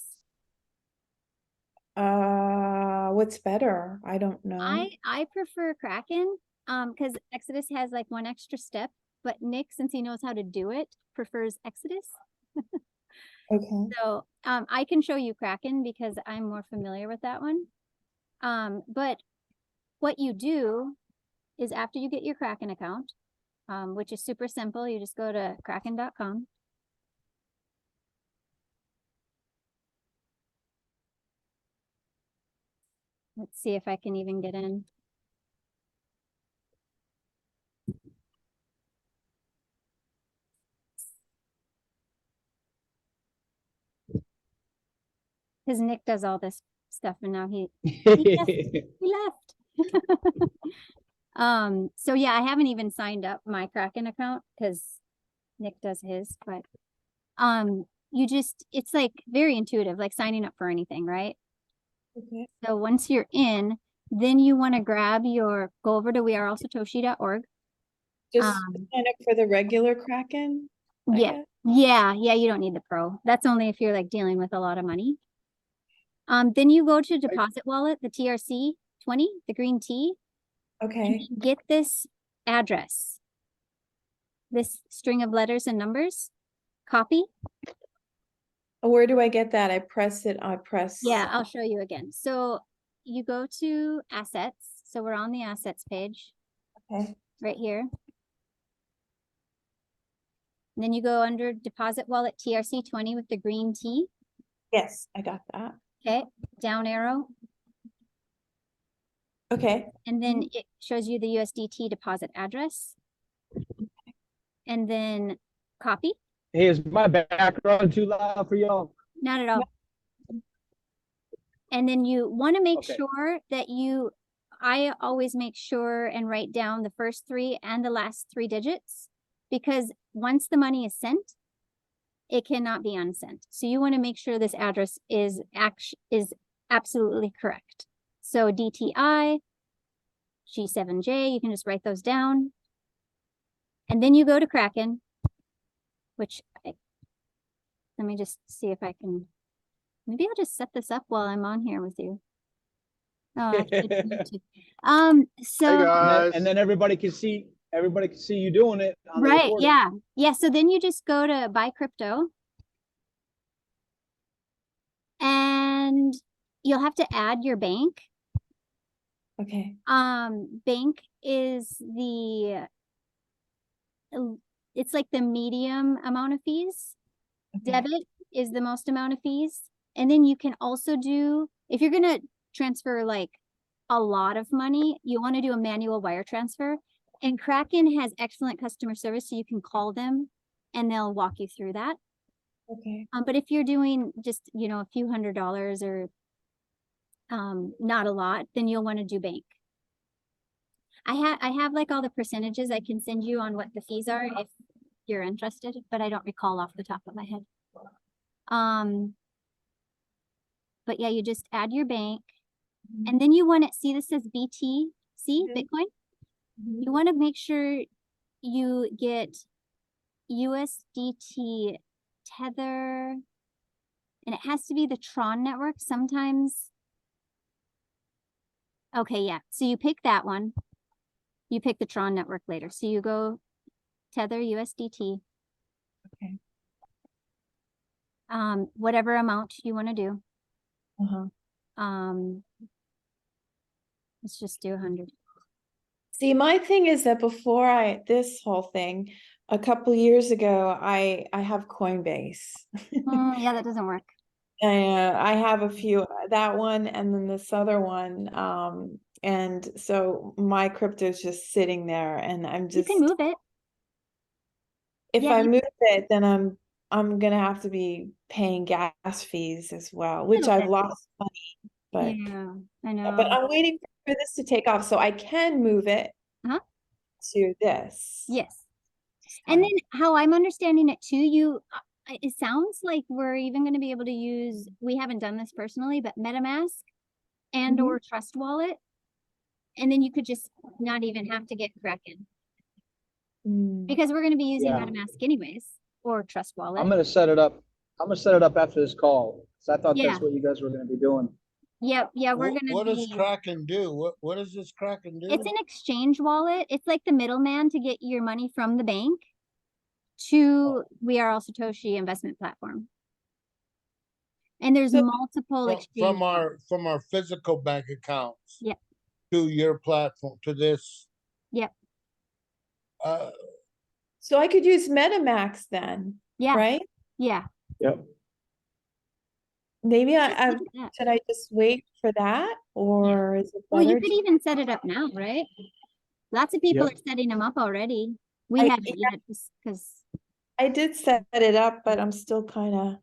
What's better? I don't know. I prefer Kraken because Exodus has like one extra step, but Nick, since he knows how to do it, prefers Exodus. Okay. So I can show you Kraken because I'm more familiar with that one. But what you do is after you get your Kraken account, which is super simple, you just go to kraken.com. Let's see if I can even get in. Because Nick does all this stuff and now he left. So yeah, I haven't even signed up my Kraken account because Nick does his, but it's like very intuitive, like signing up for anything, right? Okay. So once you're in, then you want to go over to weareallsatoshi.org. Just sign up for the regular Kraken? Yeah, you don't need the pro. That's only if you're like dealing with a lot of money. Then you go to deposit wallet, the TRC20, the green T. Okay. Get this address, this string of letters and numbers, copy. Where do I get that? I press. Yeah, I'll show you again. So you go to assets. So we're on the assets page. Okay. Right here. And then you go under deposit wallet TRC20 with the green T. Yes, I got that. Okay, down arrow. Okay. And then it shows you the USDT deposit address. And then copy. Hey, is my background too loud for y'all? Not at all. And then you want to make sure that I always make sure and write down the first 3 and the last 3 digits, because once the money is sent, it cannot be unsent. So you want to make sure this address is absolutely correct. So DTI, G7J, you can just write those down. And then you go to Kraken which let me just see if I can, maybe I'll just set this up while I'm on here with you. Oh, actually, I need to. So Hey And guys. then everybody can see you doing it on the right, recording. yeah. So then you just go to buy crypto, and you'll have to add your bank. Okay. Bank is it's like the medium amount of fees. Okay. Debit is the most amount of fees. And then you can also do, if you're gonna transfer like a lot of money, you want to do a manual wire transfer. And Kraken has excellent customer service, so you can call them and they'll walk you through that. Okay. But if you're doing just, you know, a few $100s or not a lot, then you'll want to do bank. I have like all the percentages I can send you on what the fees are if you're interested, but I don't recall off the top of my head. But yeah, you just add your bank, and then you want to see this says BTC Bitcoin. You want to make sure you get USDT Tether, and it has to be the Tron network. Sometimes. Okay, yeah. So you pick that one. You pick the Tron network later. So you go Tether USDT. Okay. Whatever amount you want to do. Uh-huh. Let's just do 100. See, my thing is that before this whole thing, a couple years ago, I have Coinbase. Yeah, that doesn't work. I have a few, that one and then this other one. And so my crypto is just sitting there, and I'm You just, can move it. if Yeah, I you- move it, then I'm gonna have to be paying gas fees as well, which Little I've bit. lost money, but Yeah, I know. but I'm waiting for this to take off so I can move it Uh-huh. to this. Yes. And then how I'm understanding it too, it sounds like we're even going to be able to use, we haven't done this personally, but MetaMask and or Trust Wallet. And then you could just not even have to get Kraken, because we're going to be using Yeah. MetaMask anyways, or Trust Wallet. I'm gonna set it up. I'm gonna set it up after this call. So I thought Yeah. that's what you guys were gonna be doing. Yeah, we're going to What does be, Kraken do? What does this Kraken do? it's an exchange wallet. It's like the middleman to get your money from the bank to We Are All Satoshi investment platform. And there's So- multiple exchange from our physical bank accounts. Yep. To your platform, to this. Yep. So I could use MetaMask then, Yeah. right? Yeah. Yep. Maybe Just I look at that. should I just wait for that, or is it Well, you better could to- even set it up now, right? Lots of people Yep. are setting them up already. We I- haven't yeah. yet, just because I did set it up, but I'm still kind of,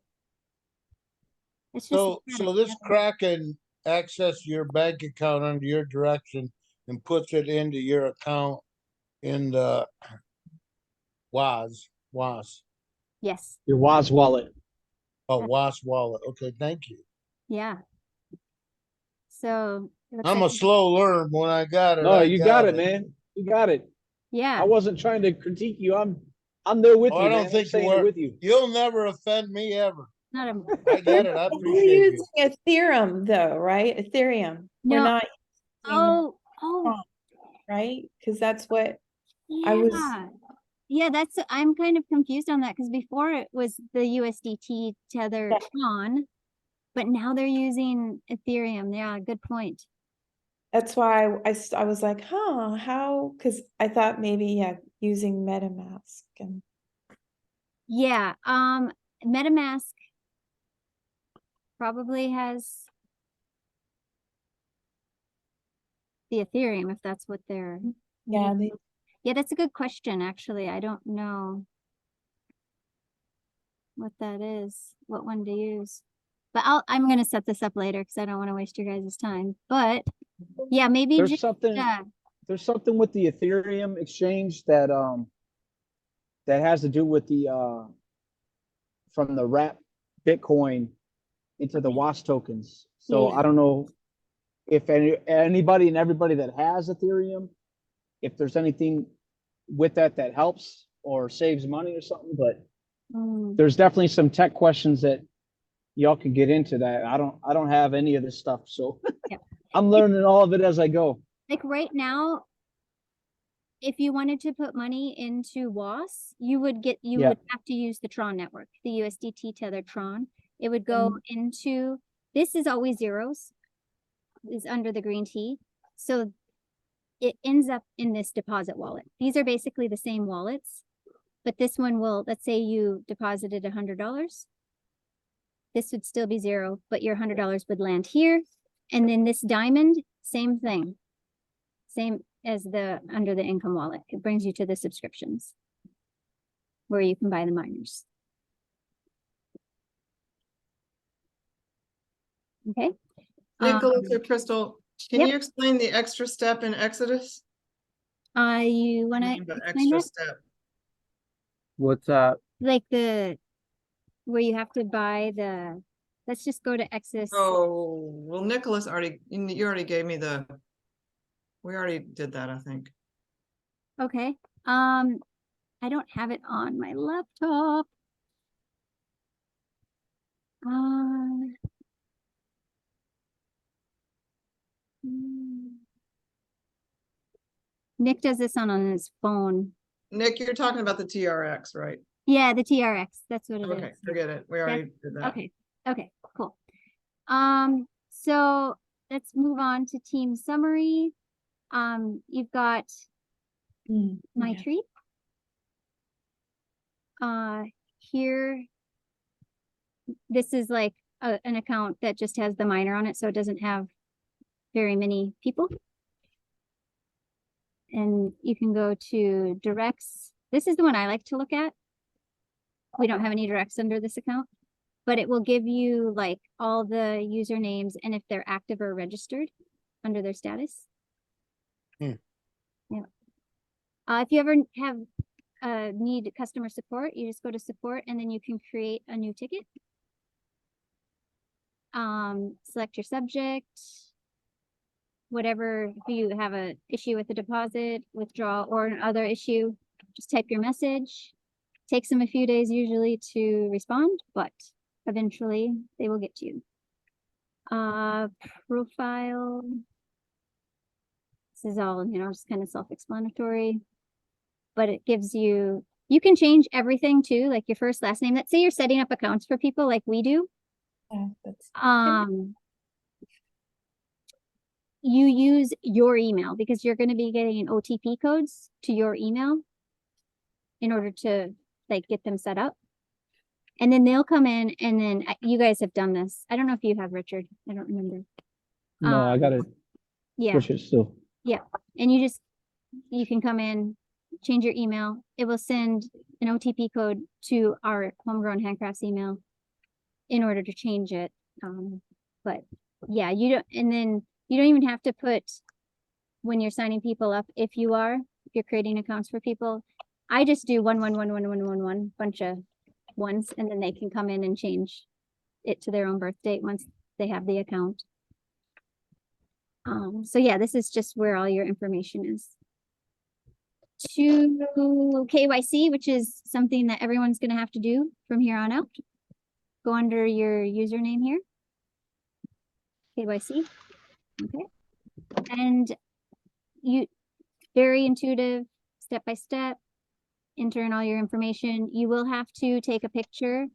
it's just. So this Kraken access your bank account under your direction and puts it into your account in the WAAS. Yes. Your WAAS wallet. Oh, WAAS wallet. Okay, thank you. Yeah. So. it looks I'm like a slow learner. When I got it. No, I you got it, man. You got it. Yeah. I wasn't trying to critique you. I'm there with Oh, you, I don't man. I'm think you saying it were. with you. You'll never offend me ever. Not a. I get it. I we're appreciate you. using Ethereum though, right? Ethereum. We're No. not using, Oh. right? Because that's what Yeah. I was. Yeah, I'm kind of confused on that, because before it was the USDT Tether Tron, but now they're using Ethereum. Yeah, good point. That's why I was like, how? Because I thought maybe using MetaMask and Yeah, MetaMask probably has the Ethereum, if that's what they're. yeah, they, Yeah, that's a good question, actually. I don't know what that is, what one to use. But I'm gonna set this up later because I don't want to waste your guys' time. But yeah, maybe There's just something. There's something with the Ethereum exchange that has to do with the from the wrap Bitcoin into the WAAS tokens. So Yeah. I don't know if anybody and everybody that has Ethereum, if there's anything with that helps or saves money or something, but There's definitely some tech questions that y'all can get into that. I don't have any of this stuff, so Yeah. I'm learning all of it as I go. Like right now, if you wanted to put money into WAAS, you would have to use the Tron network, the USDT tethered Tron. It would go into, this is always zeros, is under the green T. So it ends up in this deposit wallet. These are basically the same wallets, but this one will, let's say you deposited $100. This would still be zero, but your $100 would land here. And then this diamond, same thing. Same as the under the income wallet. It brings you to the subscriptions where you can buy the miners. Okay. Nicholas or Crystal, can yep. you explain the extra step in Exodus? You want to The explain extra that? step. What's that? Like where you have to buy the, let's just go to Exodus. Oh, well, Nicholas you already gave me we already did that, I think. Okay. I don't have it on my laptop. Nick does this on his phone. Nick, you're talking about the TRX, right? Yeah, the TRX. That's what it is. Okay, forget it. We already did that. Okay. Okay, cool. So let's move on to team summary. You've got my treat. Here, this is like an account that just has the miner on it, so it doesn't have very many people. And you can go to directs. This is the one I like to look at. We don't have any directs under this account, but it will give you like all the usernames and if they're active or registered under their status. Yeah. If you ever have need customer support, you just go to support and then you can create a new ticket. Select your subject, whatever. If you have an issue with a deposit, withdrawal, or another issue, just type your message. Takes them a few days usually to respond, but eventually they will get to you. Profile. This is all, just kind of self-explanatory, but it gives you can change everything too, like your first, last name. Let's say you're setting up accounts for people like we do. Yeah, you use your email because you're going to be getting OTP codes to your email in order to like get them set up. And then they'll come in and then you guys have done this. I don't know if you have, Richard. I don't remember. No, I got it. Yeah. Push it still. Yeah. And you can come in, change your email. It will send an OTP code to our Homegrown Handcrafts email in order to change it. But yeah, you don't even have to put when you're signing people up. If you're creating accounts for people, I just do 1111111, bunch of ones, and then they can come in and change it to their own birth date once they have the account. So yeah, this is just where all your information is. To KYC, which is something that everyone's going to have to do from here on out. Go under your username here. KYC. Okay. And very intuitive, step by step. Enter in all your information. You will have to take a picture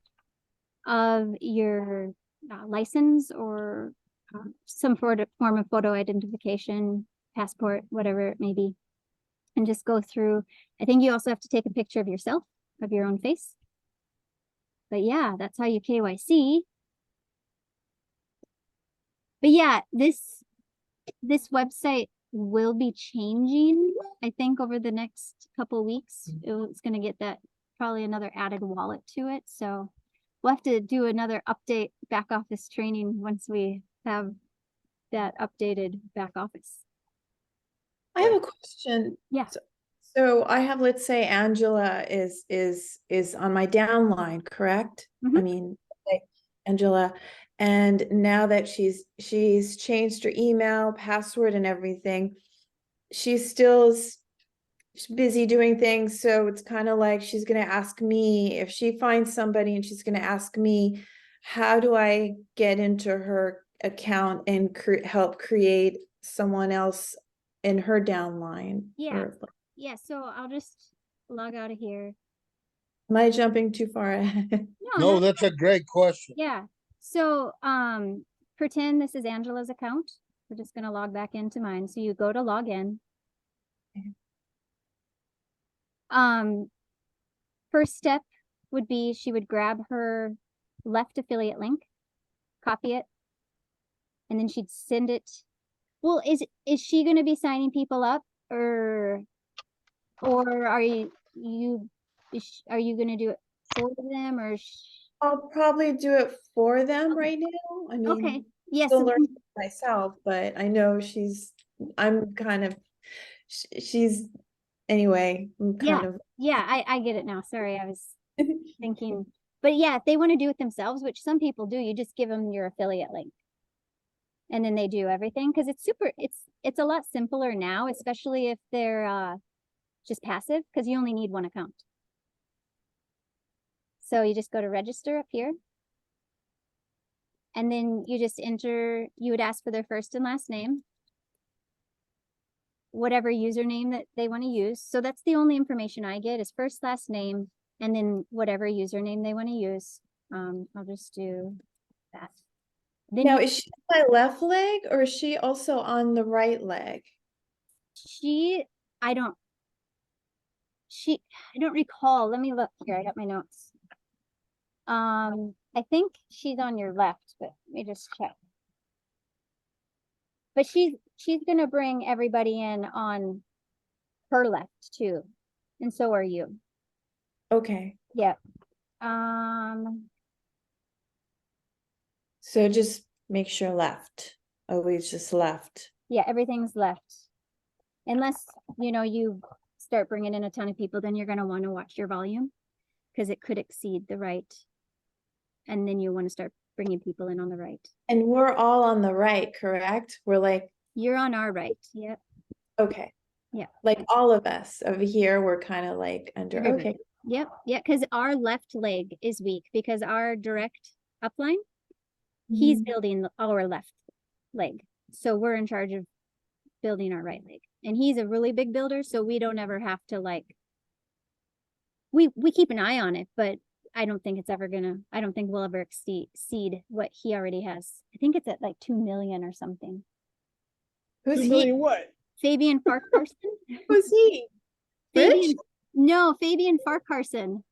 of your license or some form of photo identification, passport, whatever it may be, and just go through. I think you also have to take a picture of yourself, of your own face. But yeah, that's how you KYC. But yeah, this website will be changing, I think, over the next couple of weeks. It's going to get that probably another added wallet to it. So we'll have to do another update back office training once we have that updated back office. I have a question. Yeah. So I have, let's say Angela is on my downline, correct? Mhm. I mean, Angela, and now that she's changed her email, password, and everything, she still busy doing things, so it's kind of like she's gonna ask me if she finds somebody, and she's gonna ask me, how do I get into her account and help create someone else in her downline? Yeah. Or Yeah, so I'll just log out of here. am I jumping too far ahead? No, that's a great question. Yeah. So, pretend this is Angela's account. We're just gonna log back into mine. So you go to log in. First step would be she would grab her left affiliate link, copy it, and then she'd send it. Well, is she gonna be signing people up, or are you gonna do it for them, or I'll probably do it for them right now. I mean, okay. Yes. still learning myself, but I know I'm kind of, she's, anyway, I'm kind of. Yeah, I get it now. Sorry, I was thinking, but yeah, if they want to do it themselves, which some people do, you just give them your affiliate link. And then they do everything, because it's a lot simpler now, especially if they're just passive, because you only need one account. So you just go to register up here. And then you just enter, you would ask for their first and last name, whatever username that they want to use. So that's the only information I get is first, last name, and then whatever username they want to use. I'll just do that. Then Now, is she on my left leg, or is she also on the right leg? I don't recall. Let me look here. I got my notes. I think she's on your left, but let me just check. But she's gonna bring everybody in on her left too. And so are you. Okay. Yeah. So just make sure left. Always just left. Yeah, everything's left. Unless, you start bringing in a ton of people, then you're going to want to watch your volume, because it could exceed the right. And then you want to start bringing people in on the right. And we're all on the right, correct? We're like, you're on our right. Yep. Okay. Yeah. Like all of us over here, we're kind of like under. Everybody. Okay. Yep. Yeah. Because our left leg is weak, because our direct upline, he's building our left leg. So we're in charge of building our right leg. And he's a really big builder, so we don't ever have to we keep an eye on it, but I don't think we'll ever exceed what he already has. I think it's at like 2 million or something. Who's 2 he? million what? Fabian Farcarson? Who's he? Rich? Fabian Farcarson.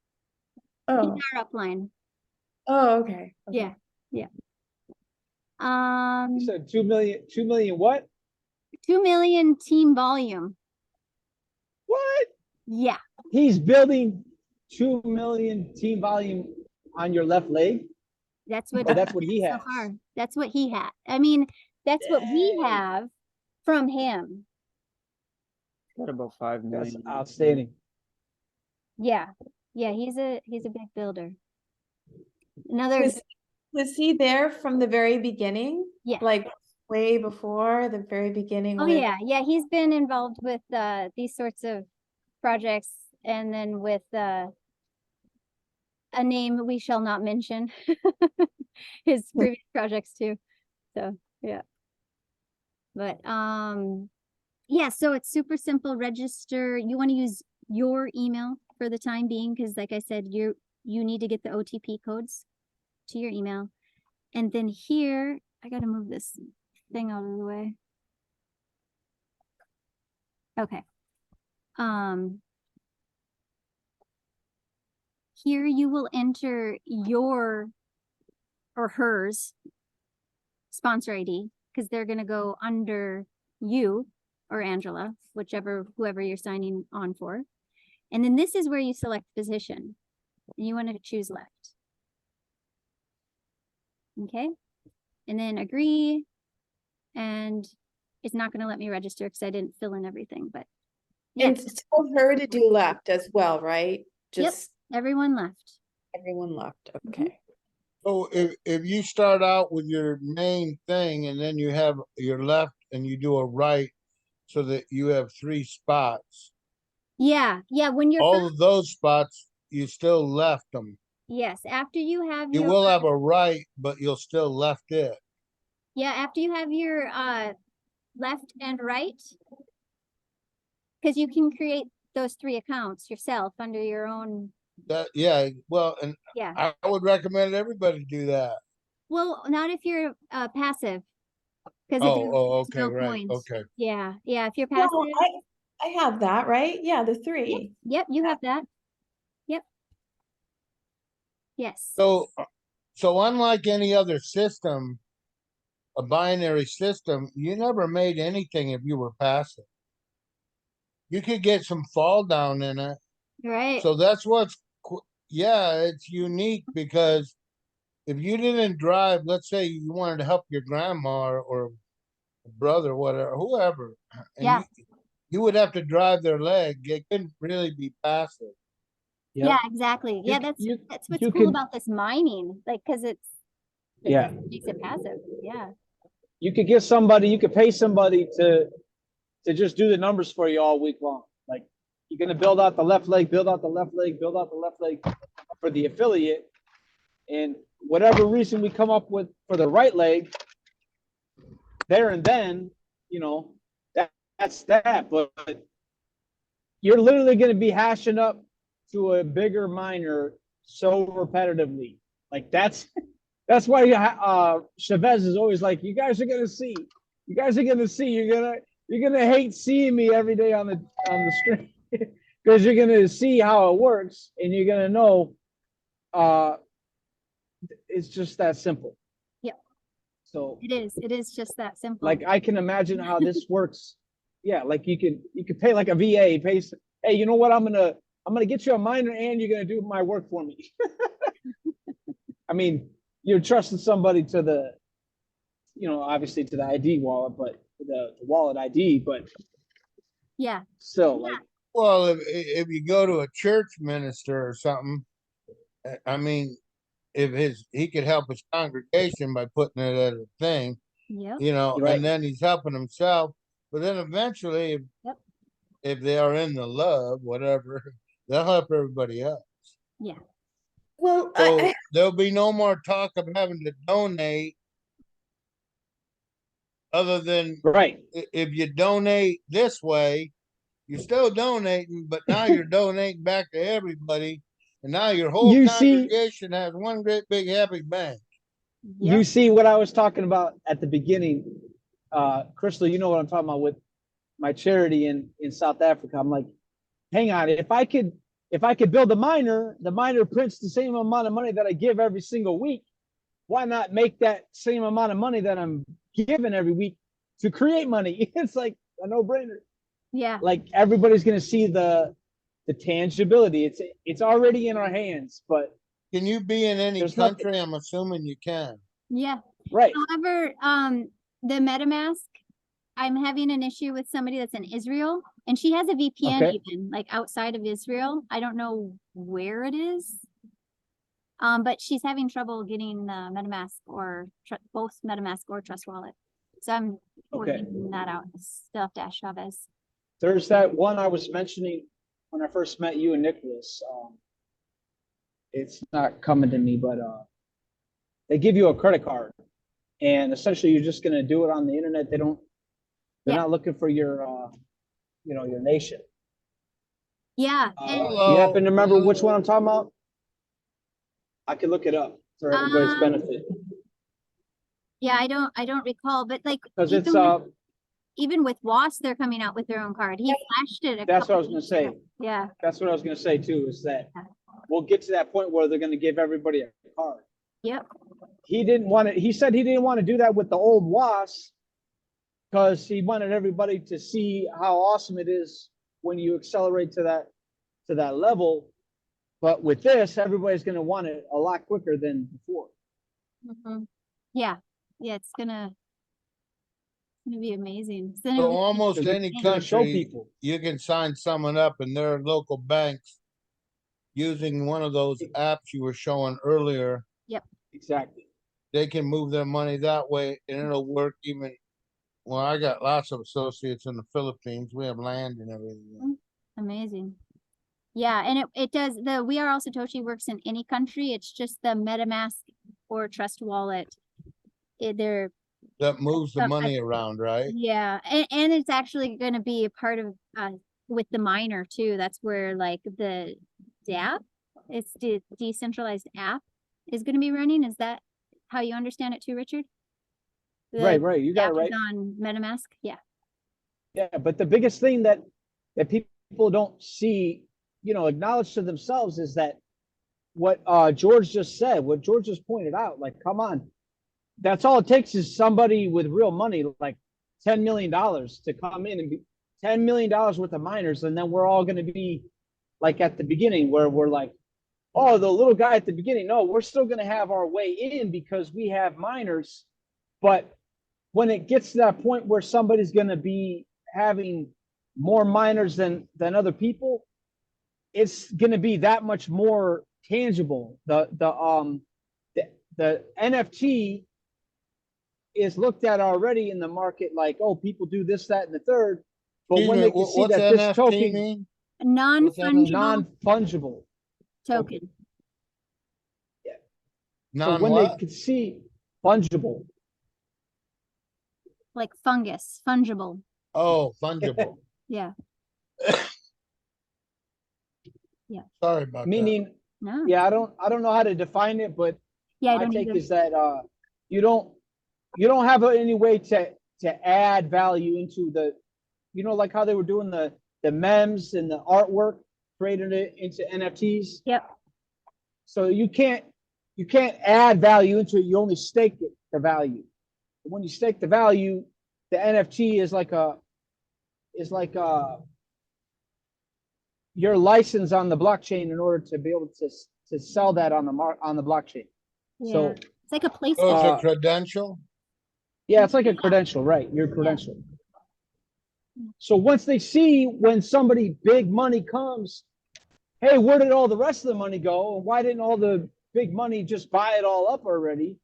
Oh. He's our upline. Oh, okay. Yeah. Yeah. You said 2 million what? 2 million team volume. What? Yeah. He's building 2 million team volume on your left leg? That's what he has. So far. That's what he had. I mean, that's what we have from him. Got about 5 million. That's outstanding. Yeah. Yeah, he's a big builder. Was he there from the very beginning? Yeah. Like way before the very beginning? Oh yeah. Yeah, he's been involved with these sorts of projects, and then with a name we shall not mention. His previous projects too. So yeah. But yeah, so it's super simple. Register. You want to use your email for the time being, because like I said, you need to get the OTP codes to your email. And then here, I gotta move this thing out of the way. Okay. Here you will enter your or hers sponsor ID, because they're gonna go under you or Angela, whoever you're signing on for. And then this is where you select position. And you want to choose left. Okay. And then agree. And it's not going to let me register because I didn't fill in everything, but yeah. And tell her to do left as well, right? Just everyone left. Everyone left. Okay. So if you start out with your main thing and then you have your left and you do a right, so that you have 3 spots. Yeah, yeah, when you're All of those spots, you still left them. yes, after you have You your will have a right, but you'll still left it. yeah, after you have your left and right, because you can create those 3 accounts yourself under your own. That yeah, well, and Yeah. I would recommend everybody do that. Well, not if you're passive, because Okay, no right, point. okay. Yeah, yeah. If you're passive, Well, I have that, right? Yeah, the 3. yep, you have that. Yep. Yes. So unlike any other system, a binary system, you never made anything if you were passive. You could get some fall down in it. Right. So that's yeah, it's unique because if you didn't drive, let's say you wanted to help your grandma or brother, whatever, whoever, and Yeah. you would have to drive their leg. It couldn't really be passive. Yep. Yeah, exactly. Yeah, that's you what's you cool could- about this mining, like, because it Yeah. makes it passive. Yeah. You could get somebody, you could pay somebody to just do the numbers for you all week long. Like, you're gonna build out the left leg, build out the left leg, build out the left leg for the affiliate. And whatever reason we come up with for the right leg, there and then, you know, that's that. But you're literally gonna be hashing up to a bigger miner so repetitively. Like that's why Chavez is always like, you guys are gonna see. You guys are gonna see. You're gonna hate seeing me every day on the stream because you're gonna see how it works and you're gonna know it's just that simple. Yep. So It is just that simple. like I can imagine how this works. Yeah, like you could pay like a VA, hey, you know what? I'm gonna get you a miner and you're gonna do my work for me. I mean, you're trusting somebody to the, you know, obviously to the ID wallet, but the wallet ID, but yeah. still, like, Well, if you go to a church minister or something, I mean, if he could help his congregation by putting it as a thing, Yep. you know, Right. and then he's helping himself. But then eventually, Yep. if they are in the love, whatever, they'll help everybody else. Yeah. Well, So there'll be no more talk of having to donate, other than right. if you donate this way, you're still donating, but now you're donating back to everybody, and now your whole You see- congregation has one great big happy bank. Yep. You see what I was talking about at the beginning, Crystal, you know what I'm talking about with my charity in South Africa. I'm like, hang on, if I could build the miner prints the same amount of money that I give every single week. Why not make that same amount of money that I'm giving every week to create money? It's like a no-brainer. Yeah. Like everybody's gonna see the tangibility. It's already in our hands, but Can you be in any There's country? I'm assuming you can. Yeah. right. However, the MetaMask, I'm having an issue with somebody that's in Israel, and she has a VPN Okay. even like outside of Israel. I don't know where it is. But she's having trouble getting the MetaMask or both MetaMask or Trust Wallet. So I'm Okay. working that out. Still have to ask Chavez. There's that one I was mentioning when I first met you and Nicholas. It's not coming to me, but they give you a credit card, and essentially you're just gonna do it on the internet. They're Yeah. not looking for your your nation. Yeah. Do And you happen to remember which one I'm talking about? I can look it up for everybody's benefit yeah, I don't recall, but like because even it's with, even with WAAS, they're coming out with their own card. He flashed it. That's what I was gonna say. Yeah. That's what I was gonna say too. Is that we'll get to that point where they're gonna give everybody a card. Yep. He didn't want to. He said he didn't want to do that with the old WAAS because he wanted everybody to see how awesome it is when you accelerate to that level. But with this, everybody's going to want it a lot quicker than before. Mhm. Yeah. Yeah. It's gonna be amazing. It's gonna So be- almost Because any it's gonna show country, people. you can sign someone up in their local banks using one of those apps you were showing earlier. Exactly. They can move their money that way, and it'll work even. Well, I got lots of associates in the Philippines. We have land and everything. Amazing. Yeah, and it does the We Are All Satoshi works in any country. It's just the MetaMask or Trust Wallet. They're That moves the some- money around, right? yeah, and it's actually going to be a part of with the miner too. That's where like the app, it's the decentralized app is going to be running. Is that how you understand it too, Richard? The Right, you got app it right. is on MetaMask. Yeah. Yeah, but the biggest thing that people don't see, acknowledge to themselves is that what George just said, what George just pointed out, like, come on, that's all it takes is somebody with real money, like $10 million to come in and be $10 million worth of miners, and then we're all going to be like at the beginning where we're like, oh, the little guy at the beginning. No, we're still going to have our way in because we have miners. But when it gets to that point where somebody's going to be having more miners than other people, it's going to be that much more tangible. The NFT is looked at already in the market like, oh, people do this, that, and the third. But Excuse when me, they can see what's that this NFT token mean? A non-fungible non-fungible, token. so when they Non-what? can see fungible, Like fungus, fungible. Oh, fungible. Yeah. Sorry about that. meaning, No. yeah, I don't know how to define it, but Yeah, I my don't take either. is that you don't have any way to add value into the, like how they were doing the memes and the artwork, creating it into NFTs. Yep. So you can't add value into it. You only stake it, the value. When you stake the value, the NFT is like your license on the blockchain in order to be able to sell that on the blockchain. Yeah. So It's like a place. Oh, it's a uh, credential? yeah, it's like a credential, right? Your credential. So once they see when somebody big money comes, hey, where did all the rest of the money go? And why didn't all the big money just buy it all up already?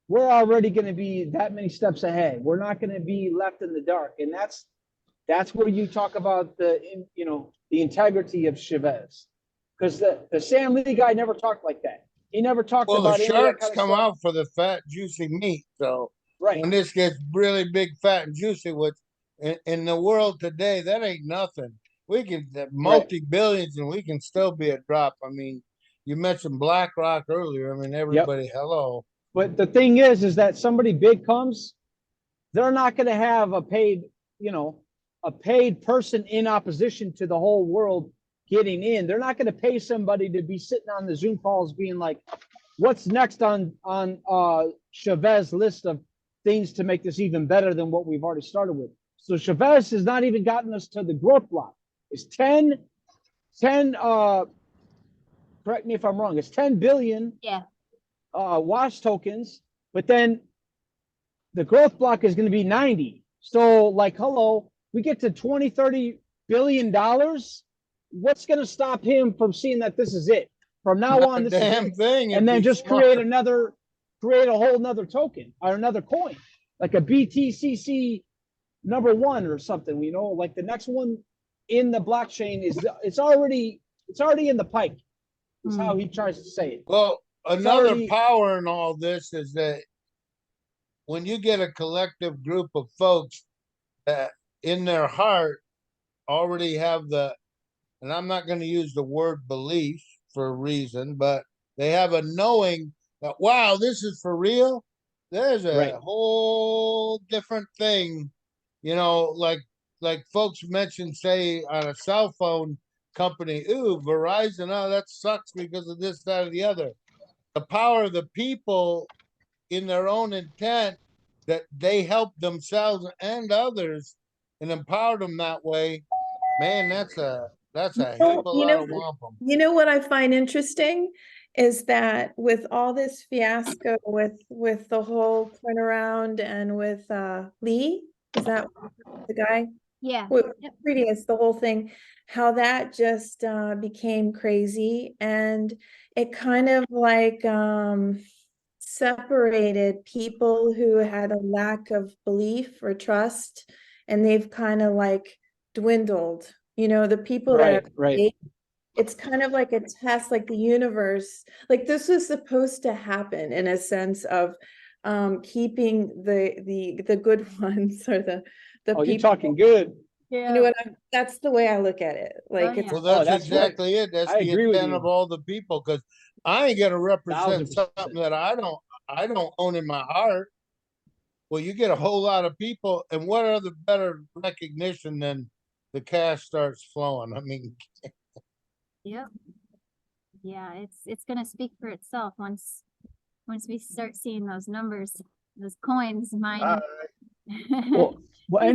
We're already going to be that many steps ahead. We're not going to be left in the dark. And that's where you talk about the integrity of Chavez. Because the Sam Lee guy never talked like that. He never talked Well, the about any of that sharks kind of come stuff. out for the fat, juicy meat. So Right. when this gets really big, fat, and juicy, which in the world today, that ain't nothing. We can multi-billions and we can still be a drop. I mean, you mentioned BlackRock earlier. I mean, everybody, hello. But the thing is that somebody big comes, they're not going to have a paid person in opposition to the whole world getting in. They're not going to pay somebody to be sitting on the Zoom calls being like, what's next on Chavez list of things to make this even better than what we've already started with. So Chavez has not even gotten us to the growth block. It's 10 correct me if I'm wrong, it's 10 billion WAAS tokens, but then the growth block is going to be 90. So like, hello, we get to 20-30 billion dollars. What's going to stop him from seeing that this is it? From now Not on, a this damn is it. thing. And then It'd be just smart. create a whole nother token or another coin, like a BTCC #1 or something, like the next one in the blockchain it's already in the pipe, is how he tries to say it. Well, another already- power in all this is that when you get a collective group of folks that in their heart already have and I'm not going to use the word belief for a reason, but they have a knowing that, wow, this is for real. There's a whole different thing, like folks mentioned, say, on a cell phone company, ooh, Verizon, oh, that sucks because of this, that, or the other. The power of the people in their own intent that they help themselves and others and empower them that way, man, that's a hell of a lot of wampum. You know what I find interesting is that with all this fiasco with the whole turnaround and with Lee, is that the guy? Yeah. Previous, the whole thing, how that just became crazy, and it kind of like separated people who had a lack of belief or trust, and they've kind of like dwindled You know, the people that Right, are right. it's kind of like a test, like the universe, like this was supposed to happen in a sense of keeping the good ones or the Oh, you're people. talking good. You know what that's the way I look at it. Like it's yeah. Well, Oh, that's that's right. exactly it. That's I the agree with intent you. of all the people, because I ain't gonna represent 1000%. something that I don't own in my heart. Well, you get a whole lot of people, and what other better recognition than the cash starts flowing? I mean, Yep. Yeah, it's gonna speak for itself once we start seeing those numbers, those coins mining. Well, Hey,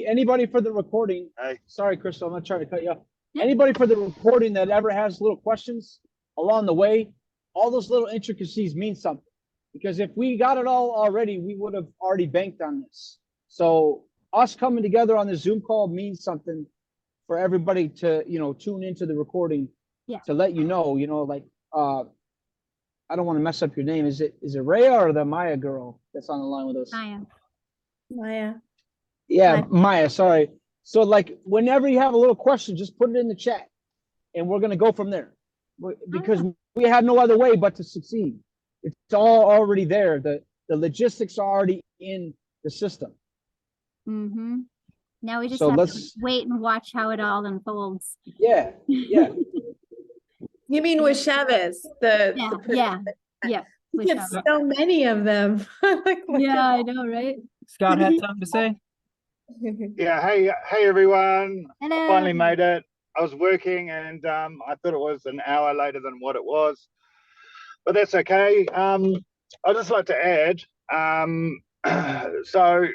anybody for the recording? Hey. Sorry, Crystal, I'm not trying to cut you off. Yeah. Anybody for the recording that ever has little questions along the way, all those little intricacies mean something. Because if we got it all already, we would have already banked on this. So us coming together on the Zoom call means something for everybody to, you know, tune into the recording. Yeah. To let you know, like I don't want to mess up your name. Is it Rhea or the Maya girl that's on the line with us? Maya. Yeah, Hi. Maya, sorry. So like whenever you have a little question, just put it in the chat and we're gonna go from there. Because we had no other way but to succeed. It's all already there. The logistics are already in the system. Mm-hmm. Now we just So have to let's wait and watch how it all unfolds. yeah. You mean with Chavez? Yeah. We have so many of them. Like, look Yeah, at I know, right? Scott had something to say. that. Yeah, hey everyone. Hello. I finally made it. I was working and I thought it was an hour later than what it was, but that's okay. I'd just like to add, so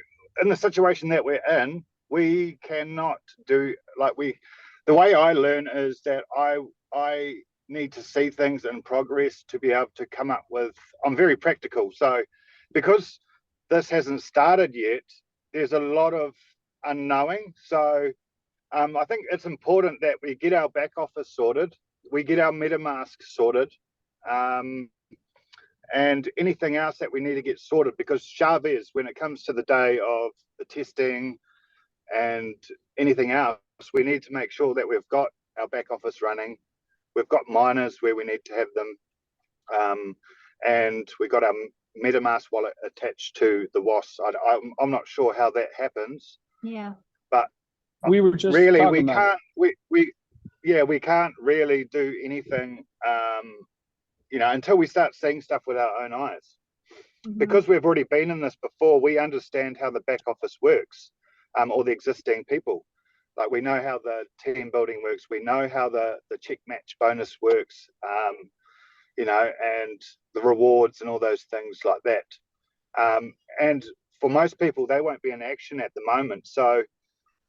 in the situation that we're in, we cannot do the way I learn is that I need to see things in progress to be able to come up with, I'm very practical. So because this hasn't started yet, there's a lot of unknowing. So I think it's important that we get our back office sorted, we get our MetaMask sorted, and anything else that we need to get sorted, because Chavez, when it comes to the day of the testing and anything else, we need to make sure that we've got our back office running. We've got miners where we need to have them, and we got our MetaMask wallet attached to the WAAS. I'm not sure how that happens. Yeah. But We were just really talking about we can't really do anything, until we start seeing stuff with our own eyes. Mm-hmm. Because we've already been in this before, we understand how the back office works, or the existing people. Like we know how the team building works. We know how the check match bonus works, and the rewards and all those things like that. And for most people, they won't be in action at the moment. So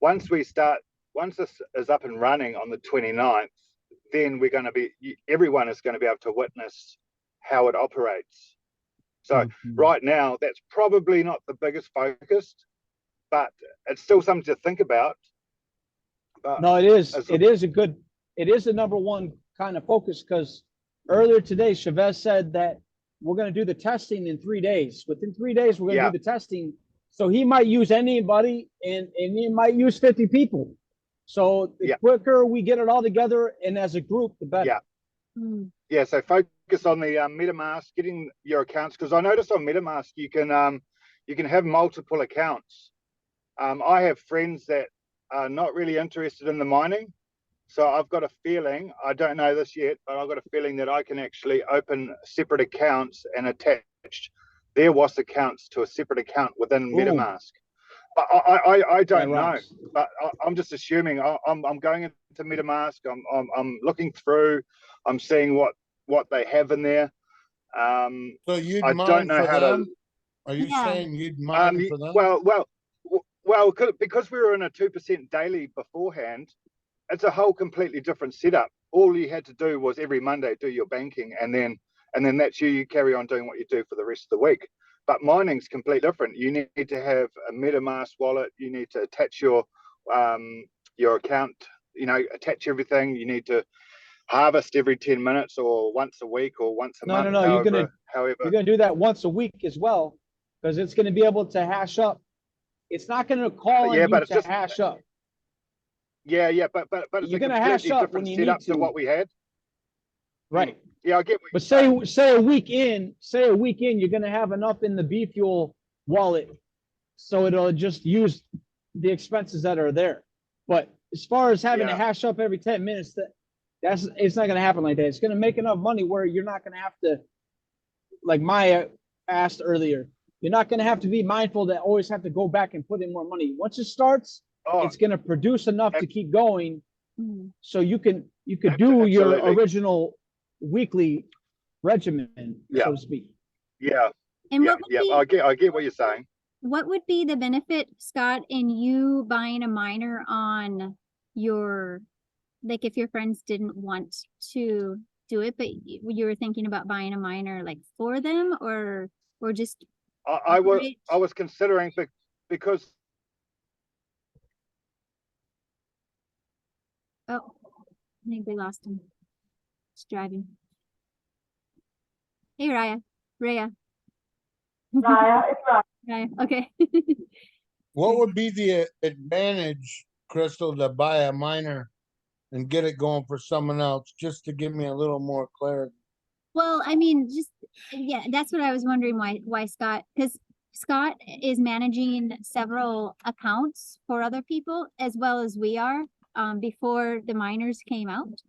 once this is up and running on the 29th, then everyone is going to be able to witness how it operates. So right now, that's probably not the biggest focus, but it's still something to think about. But no, it is the number one kind of focus, because earlier today, Chavez said that we're going to do the testing in 3 days. Within 3 days, we're going to do the testing. So he might use anybody and he might use 50 people. So the quicker we get it all together and as a group, the better. Yeah, so focus on the MetaMask, getting your accounts, because I noticed on MetaMask you can have multiple accounts. I have friends that are not really interested in the mining. So I've got a feeling, I don't know this yet, but I've got a feeling that I can actually open separate accounts and attach their WAAS accounts to a separate account within MetaMask. I don't know, but I'm just assuming. I'm going into MetaMask. I'm looking through. I'm seeing what they have in there. so you'd I mine don't know for how them? to. Are you saying you'd mine for them? Well, because we were in a 2% daily beforehand, it's a whole completely different setup. All you had to do was every Monday do your banking, and then that's you carry on doing what you do for the rest of the week. But mining's completely different. You need to have a MetaMask wallet. You need to attach your account. Attach everything. You need to harvest every 10 minutes or once a week or once a month. No. You're gonna do that once a week as well, because it's going to be able to hash up. It's not going to call on you to hash up. Yeah, but it's You're a gonna hash completely up when different you setup need to to. what we had. Right. Yeah, I get what But you're saying. say a week in, you're gonna have enough in the B Fuel wallet, so it'll just use the expenses that are there. But as far as having to Yeah. hash up every 10 minutes, it's not gonna happen like that. It's gonna make enough money where you're not gonna have to, like Maya asked earlier, you're not gonna have to be mindful that always have to go back and put in more money. Once it starts, Oh, it's gonna produce enough to keep going, Mhm. so you could do your absolutely. original weekly regimen, Yeah. so to speak. yeah, And yeah, what would yeah. be I get what you're saying. what would be the benefit, Scott, in you buying a miner on your, like if your friends didn't want to do it, but you were thinking about buying a miner like for them or just I operate? was considering because Oh, I think we lost him. He's driving. Hey, Raya. Raya. Raya, it's Raya. Raya. Okay. What would be the advantage, Crystal, to buy a miner and get it going for someone else, just to give me a little more clarity? Well, I mean, just yeah, that's what I was wondering why Scott, because Scott is managing several accounts for other people as well as we are before the miners came out.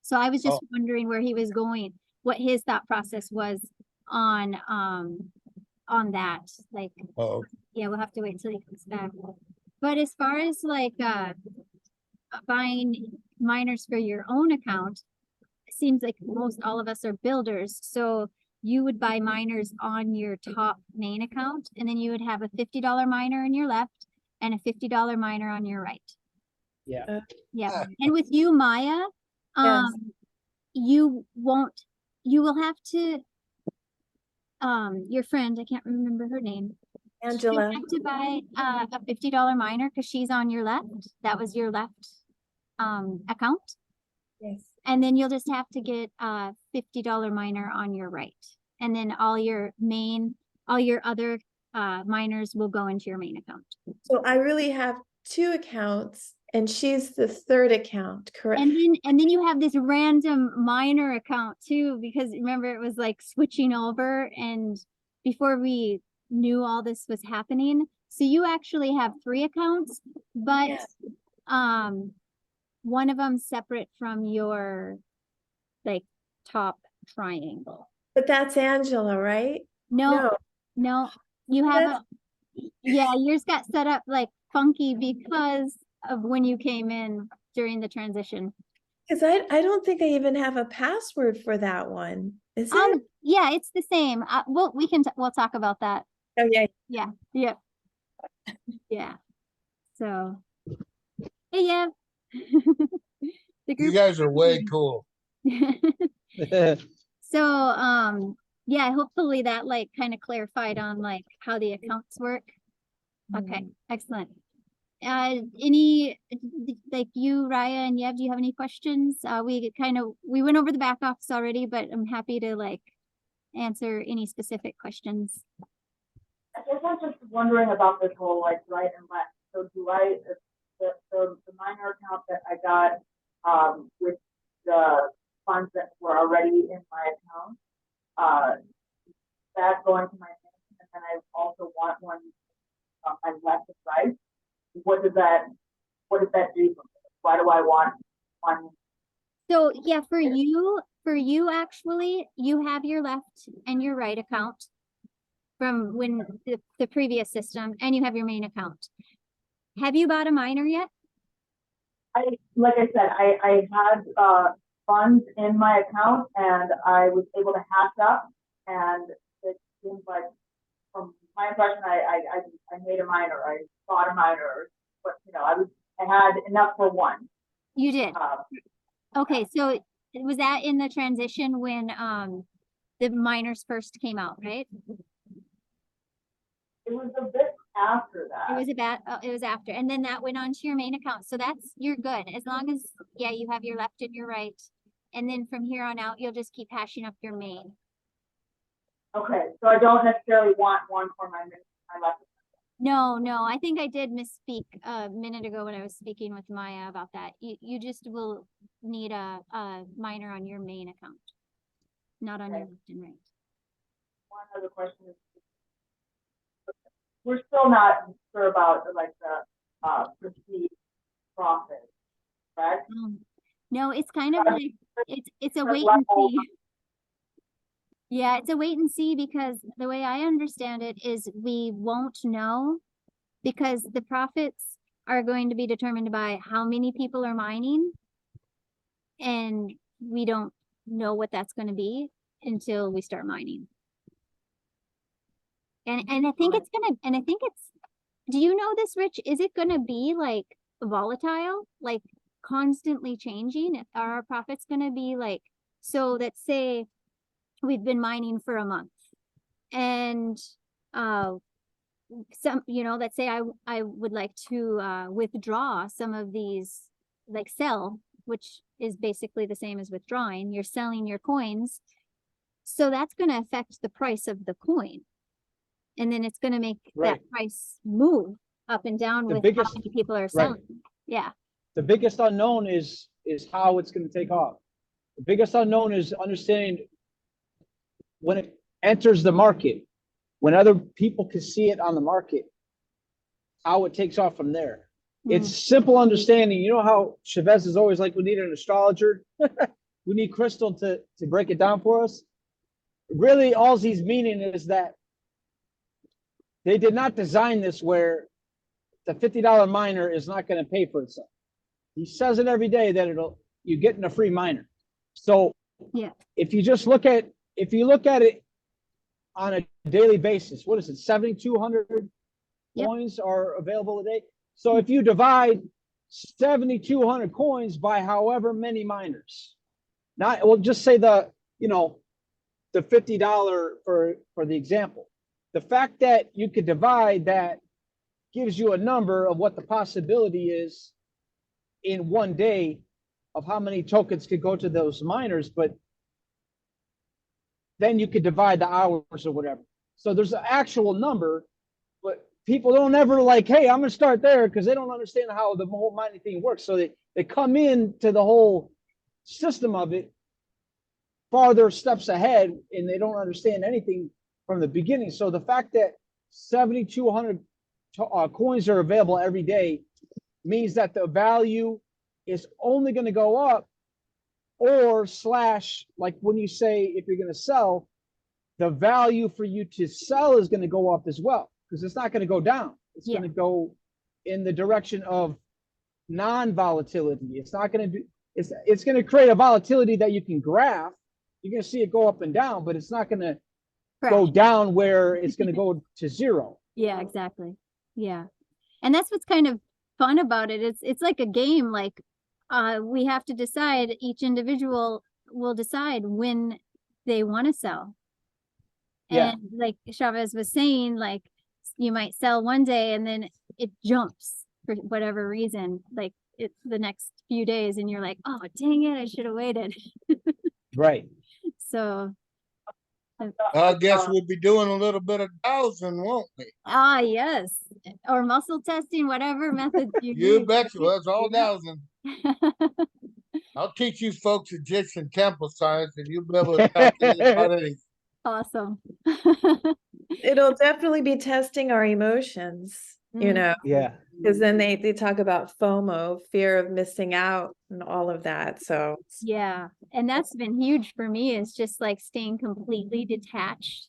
So I was just wondering where he was going, what his thought process was on that. Like, Oh, yeah, we'll have to wait till he comes back. But as far as like buying miners for your own account, it seems like most all of us are builders. So you would buy miners on your top main account, and then you would have a $50 miner on your left and a $50 miner on your right. Yeah. Yeah. And with you, Maya, Yes. you will have to your friend, I can't remember her name. Angela. You have to buy a $50 miner because she's on your left. That was your left account. Yes. And then you'll just have to get a $50 miner on your right. And then all your other miners will go into your main account. So I really have 2 accounts and she's the 3rd account, correct? And then you have this random miner account too, because remember it was like switching over and before we knew all this was happening. So you actually have 3 accounts, but one of them separate from your like top triangle. But that's Angela, right? No, you have yeah, yours got set up like funky because of when you came in during the transition. Because I don't think I even have a password for that one. Is it? Yeah, it's the same. We'll talk about that. Oh yeah. Yeah. Yeah. So, hey, yeah. you guys are way cool. So, yeah, hopefully that like kind of clarified on like how the accounts work. Okay, excellent. Any like you, Raya and Yev, do you have any questions? We went over the back office already, but I'm happy to like answer any specific questions. I guess I'm just wondering about this whole like right and left. So do I the minor account that I got with the funds that were already in my account, that going to my name, and then I also want one on my left and right. What does that do? Why do I want one? So yeah, for you actually, you have your left and your right account from when the previous system, and you have your main account. Have you bought a miner yet? Like I said, I had funds in my account and I was able to hash up, and it seems like from my impression, I made a miner, I bought a miner, but I had enough for one. You did. Okay, so was that in the transition when the miners first came out, right? It was a bit after that. It was after, and then that went on to your main account. So you're good as long as you have your left and your right, and then from here on out you'll just keep hashing up your main. Okay, so I don't necessarily want one for my left. No, I think I did misspeak a minute ago when I was speaking with Maya about that. You just will need a miner on your main account, not on your Okay. left and right. One other question is, we're still not sure about like the perceived profit, correct? No, it's kind of like it's a Different wait and level. see. Yeah, it's a wait and see because the way I understand it is we won't know because the profits are going to be determined by how many people are mining. And we don't know what that's going to be until we start mining. And I think it's gonna, and I think it's, do you know this, Rich? Is it gonna be like volatile, like constantly changing? Are our profits gonna be like, so let's say we've been mining for a month and some, let's say I would like to withdraw some of these, like sell, which is basically the same as withdrawing. You're selling your coins. So that's going to affect the price of the coin. And then it's going to make that price move up and down with how many people are selling. Yeah. The biggest unknown is how it's going to take off. The biggest unknown is understanding when it enters the market, when other people can see it on the market, how it takes off from there. It's simple understanding. You know how Chavez is always like, we need an astrologer. We need Crystal to break it down for us. Really, all he's meaning is that they did not design this where the $50 miner is not going to pay for itself. He says it every day that you're getting a free miner. So yeah, if you just look at it on a daily basis, what is it? 7,200 coins are available a day. So if you divide 7,200 coins by however many miners, we'll just say the $50 for the example. The fact that you could divide that gives you a number of what the possibility is in one day of how many tokens could go to those miners, but then you could divide the hours or whatever. So there's an actual number, but people don't ever like, hey, I'm going to start there because they don't understand how the whole mining thing works. So they come into the whole system of it farther steps ahead and they don't understand anything from the beginning. So the fact that 7,200 coins are available every day means that the value is only going to go up, or slash, like when you say if you're going to sell, the value for you to sell is going to go up as well, because it's not going to go down. It's going to go in the direction of non-volatility. It's not going to do, it's going to create a volatility that you can graph. You're going to see it go up and down, but it's not going to go down where it's going to go to zero. Yeah, exactly. Yeah. And that's what's kind of fun about it. It's like a game. Like we have to decide, each individual will decide when they want to sell. Yeah. And like Chavez was saying, like you might sell one day and then it jumps for whatever reason, like it's the next few days and you're like, oh, dang it, I should have waited. Right. So I guess we'll be doing a little bit of dowsing, won't we? Ah, yes. Or muscle testing, whatever method you You use. betcha. Well, it's all dowsing. I'll teach you folks Egyptian temple science and you'll be able to calculate about anything. Awesome. It'll definitely be testing our emotions, Yeah. because then they talk about FOMO, fear of missing out, and all of that. So Yeah. And that's been huge for me, is just like staying completely detached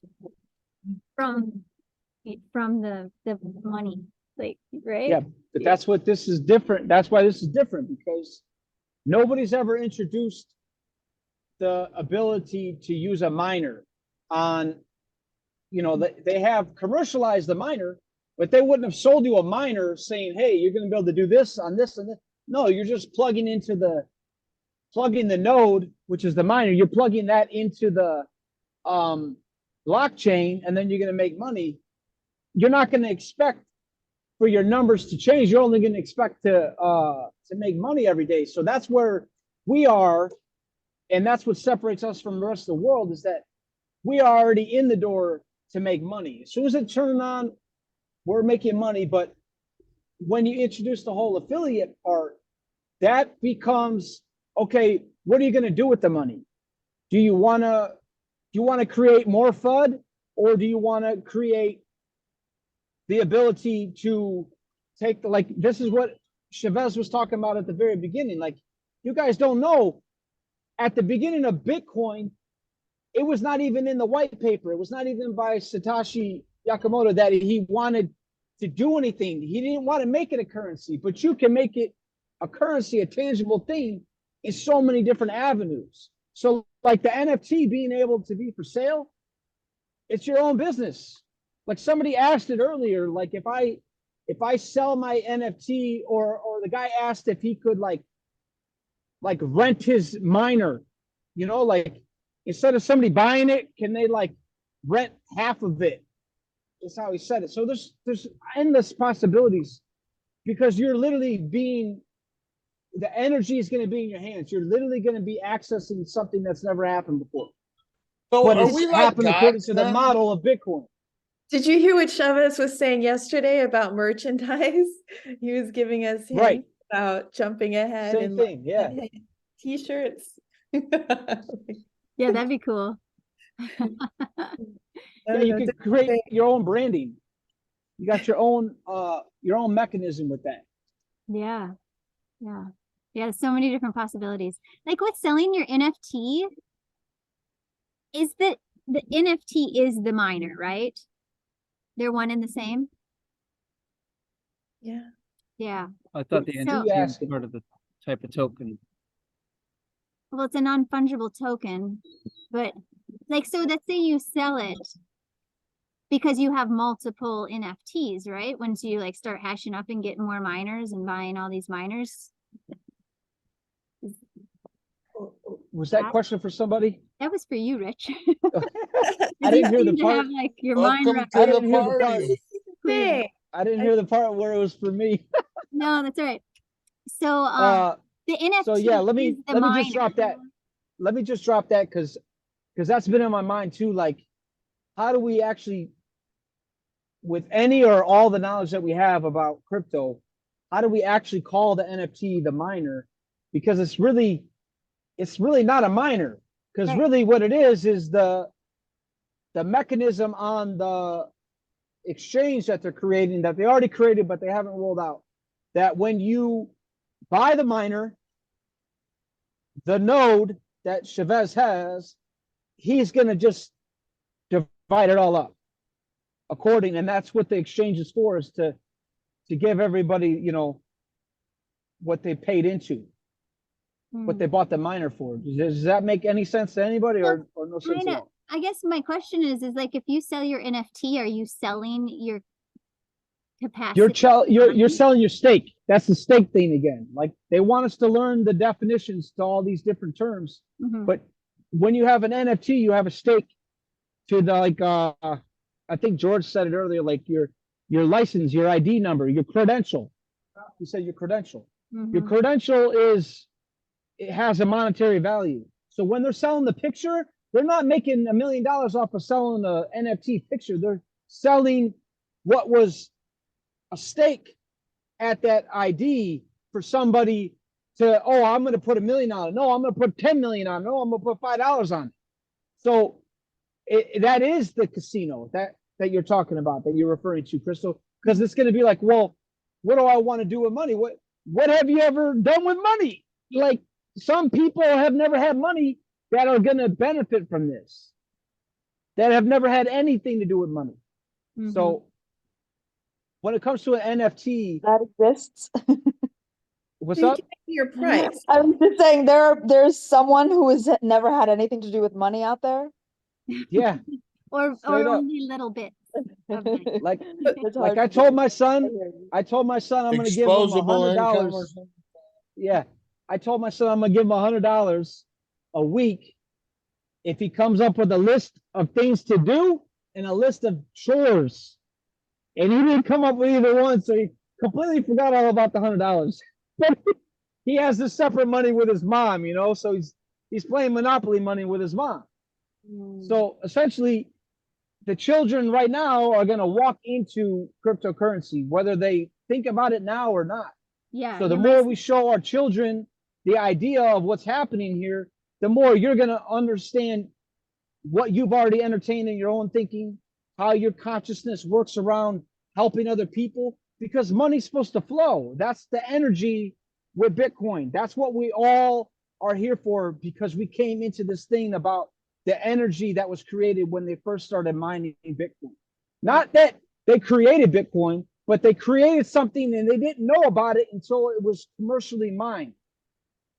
from the money. Like, right? Yeah, but that's what this is different. That's why this is different, because nobody's ever introduced the ability to use a miner on, they have commercialized the miner, but they wouldn't have sold you a miner saying, hey, you're going to be able to do this on this and this. No, you're just plugging the node, which is the miner. You're plugging that into the blockchain, and then you're going to make money. You're not going to expect for your numbers to change. You're only going to expect to make money every day. So that's where we are, and that's what separates us from the rest of the world, is that we are already in the door to make money. As soon as it turns on, we're making money, but when you introduce the whole affiliate part, that becomes, okay, what are you going to do with the money? Do you want to create more FUD, or do you want to create the ability to take the, like, this is what Chavez was talking about at the very beginning. Like, you guys don't know, at the beginning of Bitcoin, it was not even in the white paper. It was not even by Satoshi Nakamoto that he wanted to do anything. He didn't want to make it a currency, but you can make it a currency, a tangible thing, in so many different avenues. So like the NFT being able to be for sale, it's your own business. Like somebody asked it earlier, like if I sell my NFT, or the guy asked if he could like rent his miner, you know, like instead of somebody buying it, can they like rent half of it? That's how he said it. So there's endless possibilities, because you're literally being, the energy is going to be in your hands. You're literally going to be accessing something that's never happened before. So But are it's we like happened according gods to the then? model of Bitcoin. Did you hear what Chavez was saying yesterday about merchandise? He was giving us hints Right. about jumping ahead Same and thing, yeah. T-shirts. Yeah, that'd be cool. Yeah, you can create your own branding. You got your own mechanism with that. Yeah. Yeah. Yeah, so many different possibilities. Like with selling your NFT, is that the NFT is the miner, right? They're one and the same? Yeah. Yeah. I thought the So- NFT was part of the type of token. Well, it's a non-fungible token, but like, so let's say you sell it because you have multiple NFTs, right? Once you like start hashing up and getting more miners and buying all these miners. Was that question for somebody? That was for you, Rich. I didn't hear the You to part. have like your Welcome mine. to I the didn't hear the part. party. Hey, I didn't hear the part where it was for me. No, that's all right. So the NFT So yeah, let me is the just drop miner. that. Let me just drop that because that's been in my mind too. Like, how do we actually, with any or all the knowledge that we have about crypto, how do we actually call the NFT the miner? Because it's really not a miner. Because Right. really what it is the mechanism on the exchange that they're creating, that they already created but they haven't rolled out, that when you buy the miner, the node that Chavez has, he's going to just divide it all up according, and that's what the exchange is for, is to give everybody, you know, what they paid into, what they bought the miner for. Does that make any sense to anybody, or no sense at Kinda. all? I guess my question is like, if you sell your NFT, are you selling your capacity? You're selling your stake. That's the stake thing again. Like, they want us to learn the definitions to all these different terms, Mhm. but when you have an NFT, you have a stake to the, like, I think George said it earlier, like your license, your ID number, your credential. He said your credential. Your Mhm. credential it has a monetary value. So when they're selling the picture, they're not making $1 million off of selling the NFT picture. They're selling what was a stake at that ID for somebody to, oh, I'm going to put $1 million on it. No, I'm going to put 10 million on it. No, I'm going to put $5 on it. So that is the casino that you're talking about, that you're referring to, Crystal, because it's going to be like, well, what do I want to do with money? What have you ever done with money? Like, some people have never had money that are going to benefit from this, that have never had anything to do with money. Mhm. So when it comes to an NFT, That exists. what's So you up? can make your price. I was just saying there's someone who has never had anything to do with money out there. Yeah, Or Straight up. only little bits. Okay. like It's like hard I to told do. my I son, hear you. I'm going to give him Exposable income or $100. something. Yeah, I told my son I'm going to give him $100 a week if he comes up with a list of things to do and a list of chores. And he didn't come up with either one, so he completely forgot all about the $100. But he has this separate money with his mom, you know, so he's playing Monopoly money with his mom. So essentially, the children right now are going to walk into cryptocurrency, whether they think about it now or not. Yeah. So the more we show our children the idea of what's happening here, the more you're going to understand what you've already entertained in your own thinking, how your consciousness works around helping other people, because money's supposed to flow. That's the energy with Bitcoin. That's what we all are here for, because we came into this thing about the energy that was created when they first started mining Bitcoin. Not that they created Bitcoin, but they created something and they didn't know about it until it was commercially mined.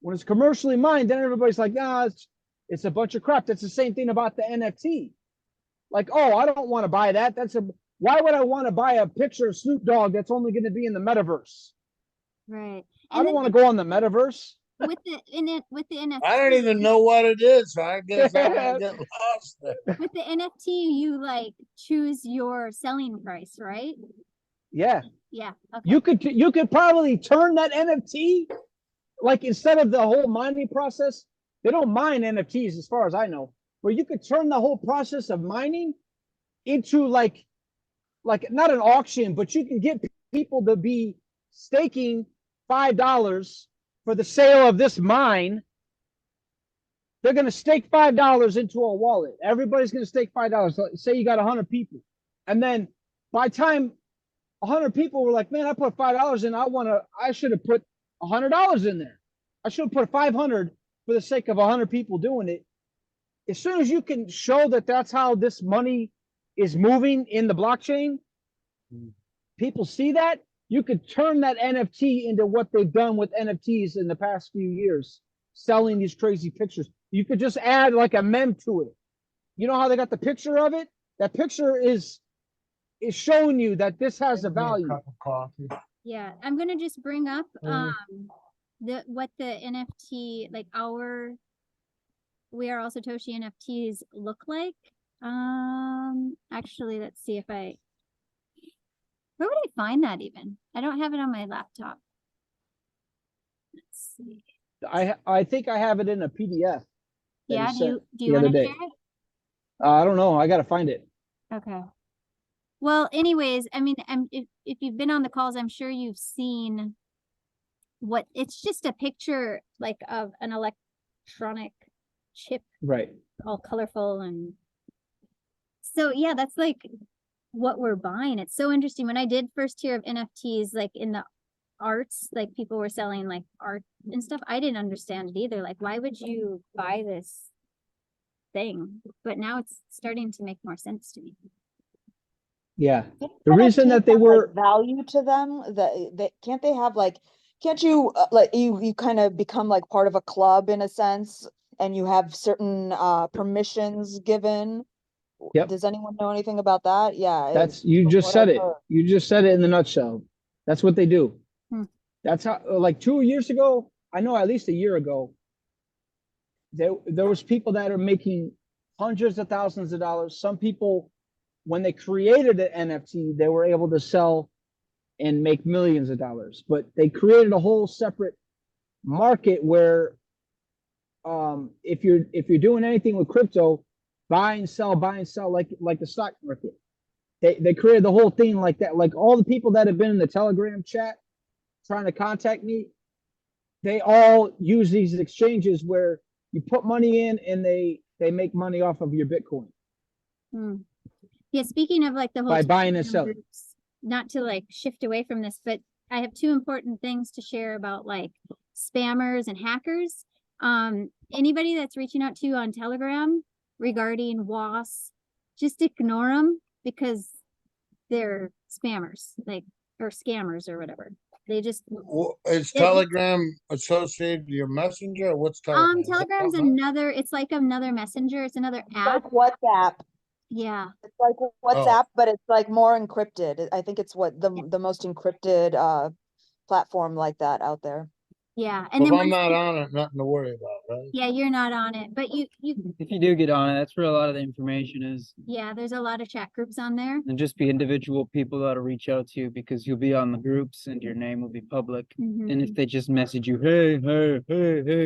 When it's commercially mined, then everybody's like, nah, it's a bunch of crap. That's the same thing about the NFT. Like, oh, I don't want to buy that. Why would I want to buy a picture of Snoop Dogg that's only going to be in the metaverse? Right. I don't want to go on the metaverse. With the NFT. I don't even know what it is, so I guess I might get lost there. With the NFT, you like choose your selling price, right? Yeah. Yeah. Okay. You could probably turn that NFT, like instead of the whole mining process, they don't mine NFTs as far as I know, but you could turn the whole process of mining into like not an auction, but you can get people to be staking $5 for the sale of this mine. They're going to stake $5 into a wallet. Everybody's going to stake $5. So say you got 100 people. And then by time 100 people were like, man, I put $5 in, I should have put $100 in there. I should have put 500 for the sake of 100 people doing it. As soon as you can show that that's how this money is moving in the blockchain, people see that, you could turn that NFT into what they've done with NFTs in the past few years, selling these crazy pictures. You could just add like a meme to it. You know how they got the picture of it? That picture is showing you that this has a value. Cup of coffee. Yeah, I'm gonna just bring up what the NFT, like We Are All Satoshi NFTs look like. Actually, let's see if where would I find that even? I don't have it on my laptop. Let's see. I think I have it in a PDF. Yeah, do you want to share it? I don't know. I got to find it. Okay. Well, anyways, I mean, if you've been on the calls, I'm sure you've seen it's just a picture like of an electronic chip, right? All colorful. And so, yeah, that's like what we're buying. It's so interesting. When I did first hear of NFTs, like in the arts, like people were selling like art and stuff, I didn't understand it either. Like, why would you buy this thing? But now it's starting to make more sense to me. Yeah, the reason that they were like value to them, that can't they have like, can't you like you kind of become like part of a club in a sense, and you have certain permissions given? Yep. Does anyone know anything about that? Yeah, that's you just said it. You just said it in the nutshell. That's what they do. That's how, like 2 years ago, I know at least a year ago, there was people that are making hundreds of thousands of dollars. Some people, when they created an NFT, they were able to sell and make millions of dollars. But they created a whole separate market where if you're doing anything with crypto, buy and sell like the stock market. They created the whole thing like that. Like all the people that have been in the Telegram chat trying to contact me, they all use these exchanges where you put money in and they make money off of your Bitcoin. Yeah, speaking of like the whole by buying and selling. Groups, not to like shift away from this, but I have two important things to share about like spammers and hackers. Anybody that's reaching out to you on Telegram regarding WAAS, just ignore them because they're spammers, like, or scammers or whatever. They just is Telegram associated with your messenger, or what's Telegram? Telegram's another, it's like another messenger, it's another app. Like WhatsApp. Yeah. It's like WhatsApp, but it's like more encrypted. I think it's the most encrypted platform like that out there. Yeah. And then then I'm not on it, nothing to worry about, right? Yeah, you're not on it, but you if you do get on it, that's where a lot of the information is. Yeah, there's a lot of chat groups on there. And just be individual people that'll reach out to you, because you'll be on the groups and your name will be public. And if they just message you, hey,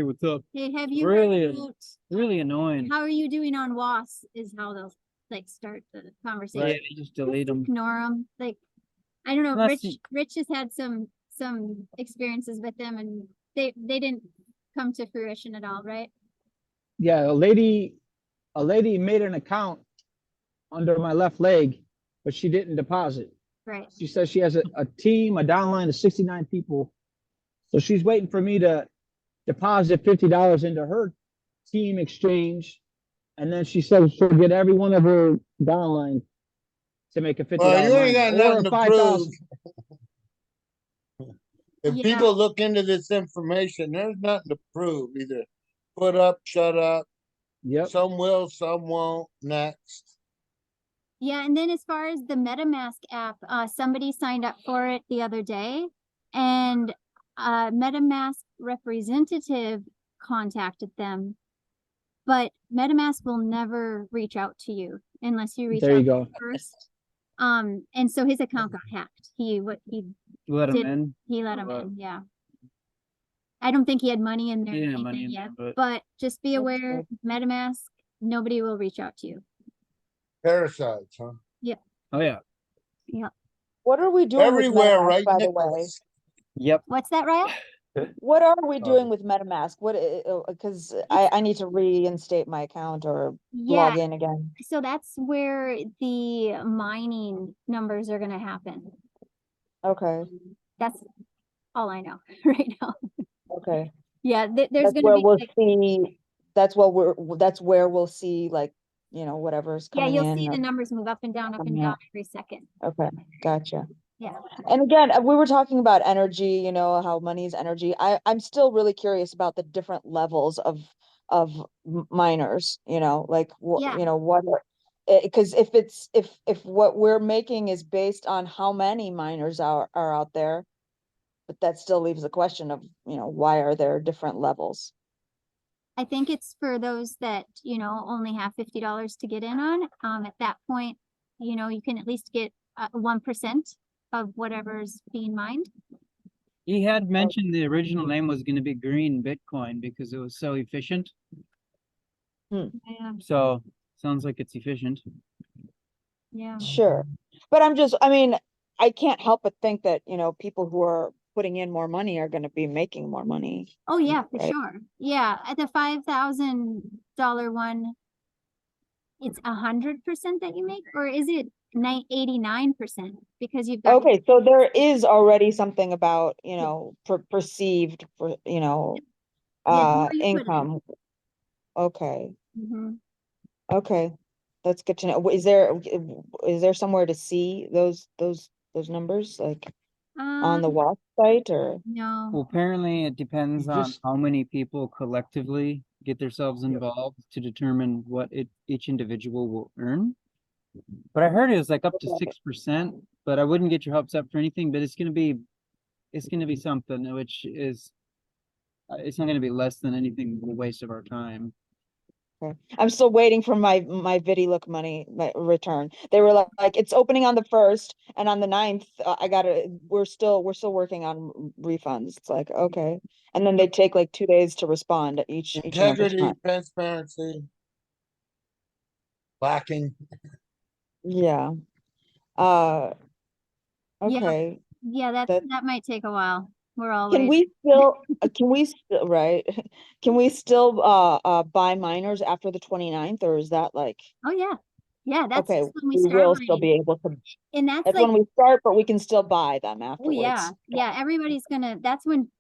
what's up? Hey, have you really annoying. how are you doing on WAAS is how they'll like start the Yeah, conversation. just delete them. Ignore them. Like, I don't know, Unless Rich has had some experiences with them and they didn't come to fruition at all, right? Yeah, a lady made an account under my left leg, but she didn't deposit. Right. She says she has a team, a downline of 69 people. So she's waiting for me to deposit $50 into her team exchange. And then she said she'll get every one of her downline to make a $50 Well, you ain't got miner, nothing or to 5,000. prove. If Yeah. people look into this information, there's nothing to prove. Either put up, shut up. Yep. Some will, some won't. Next. Yeah, and then as far as the MetaMask app, somebody signed up for it the other day, and a MetaMask representative contacted them, but MetaMask will never reach out to you unless you reach There you out go. first. And so his account got hacked. He Let them did- in. let him What? in, yeah. I don't think he had money in there or Yeah, anything money in yet, there, but just be That's aware, MetaMask, nobody will reach out to you. Parasites, huh? Oh yeah. What are we doing with Everywhere, MetaMask, right, by the way? Nicholas? Yep. What's that, Ryan? What are we Sorry. doing with MetaMask? What, because I need to reinstate my account or Yeah, log in again. so that's where the mining numbers are gonna happen. Okay, That's all I know right now. okay. Yeah, there's That's gonna where be we'll like, see, that's where we'll see, like, whatever's yeah, coming you'll in. see the or- numbers move up and down coming out. every second. Okay, gotcha. Yeah. And again, we were talking about energy, how money is energy. I'm still really curious about the different levels of miners, like Yeah. what because if what we're making is based on how many miners are out there, but that still leaves the question of, why are there different levels? I think it's for those that, only have $50 to get in on. At that point, you can at least get 1% of whatever's being mined. He had mentioned the original name was going to be Green Bitcoin because it was so efficient. Yeah. So sounds like it's efficient. Yeah. Sure. But I can't help but think that, people who are putting in more money are going to be making more money. Oh yeah, for Right. sure. Yeah, at the $5,000 one, it's 100% that you make, or is it 89%? Because you've got Okay, so there is already something about, perceived, Yeah, the more you put in. income. Okay, Mhm. okay, that's good to know. Is there somewhere to see those numbers, like on the Um, WAAS site or? no. Well, apparently it depends on Just- how many people collectively get themselves involved to determine what each individual will earn. But I heard it was like up to 6%, but I wouldn't get your hopes up for anything, but it's gonna be something, which is it's not gonna be less than anything, a waste of our time. Okay. I'm still waiting for my VidiLook money, my return. They were like, it's opening on the 1st, and on the 9th, we're still working on refunds. It's like, okay. And then they take like 2 days to respond each and every Integrity, time. transparency. Lacking. Yeah. Yeah. Okay. Yeah, That- that might take a while. We're all Can waiting. we still, right? Can we still buy miners after the 29th, or is that like, Oh yeah. Yeah, that's okay, just when we we start will still mining. be able to, And that's that's like, when we start, but we can still buy them oh afterwards. yeah, yeah, everybody's that's when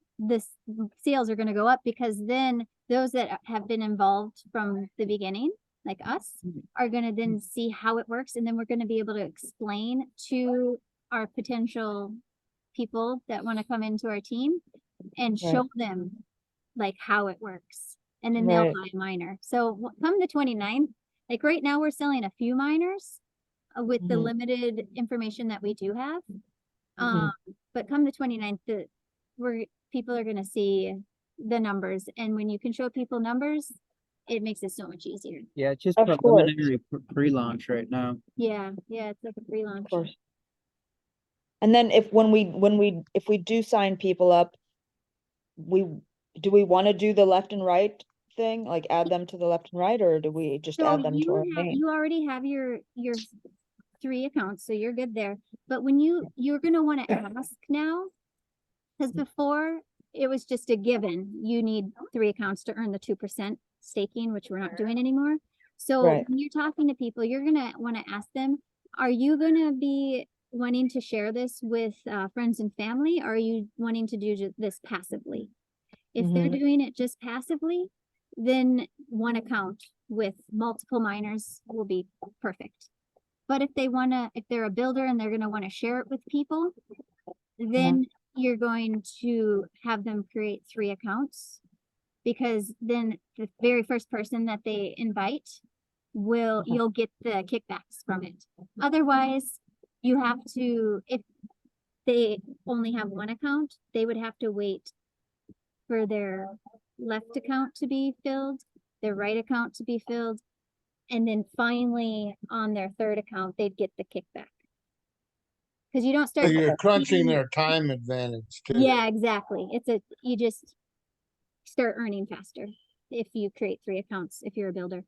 sales are gonna go up, because then those that have been involved from the beginning, like us, are gonna then see how it works, and then we're gonna be able to explain to our potential people that want to come into our team and Right. show them like how it works, and then they'll Right. buy a miner. So come the 29th, like right now we're selling a few miners with the Mhm. limited information that we do have. Mhm. But come the 29th, people are gonna see the numbers, and when you can show people numbers, it makes it so much easier. Yeah, it's just Of course. preliminary pre-launch right now. Yeah, it's like a pre-launch. Of course. And then if we do sign people up, do we want to do the left and right thing? Like add them to the left and right, or do we just So add them to our main? you already have your 3 accounts, so you're good there. But when you're gonna want to ask now, because before it was just a given, you need 3 accounts to earn the 2% staking, which we're not doing anymore. So Right. when you're talking to people, you're gonna want to ask them, are you gonna be wanting to share this with friends and family? Or are you wanting to do this passively? If they're doing it just passively, then 1 account with multiple miners will be perfect. But if they're a builder and they're gonna want to share it with people, then you're going to have them create 3 accounts, because then the very first person that they invite you'll get the kickbacks from it. Otherwise, you have to, if they only have 1 account, they would have to wait for their left account to be filled, their right account to be filled, and then finally on their 3rd account, they'd get the kickback. Because you don't So start. you're crunching their time advantage too. Yeah, exactly. You just start earning faster if you create 3 accounts, if you're a builder.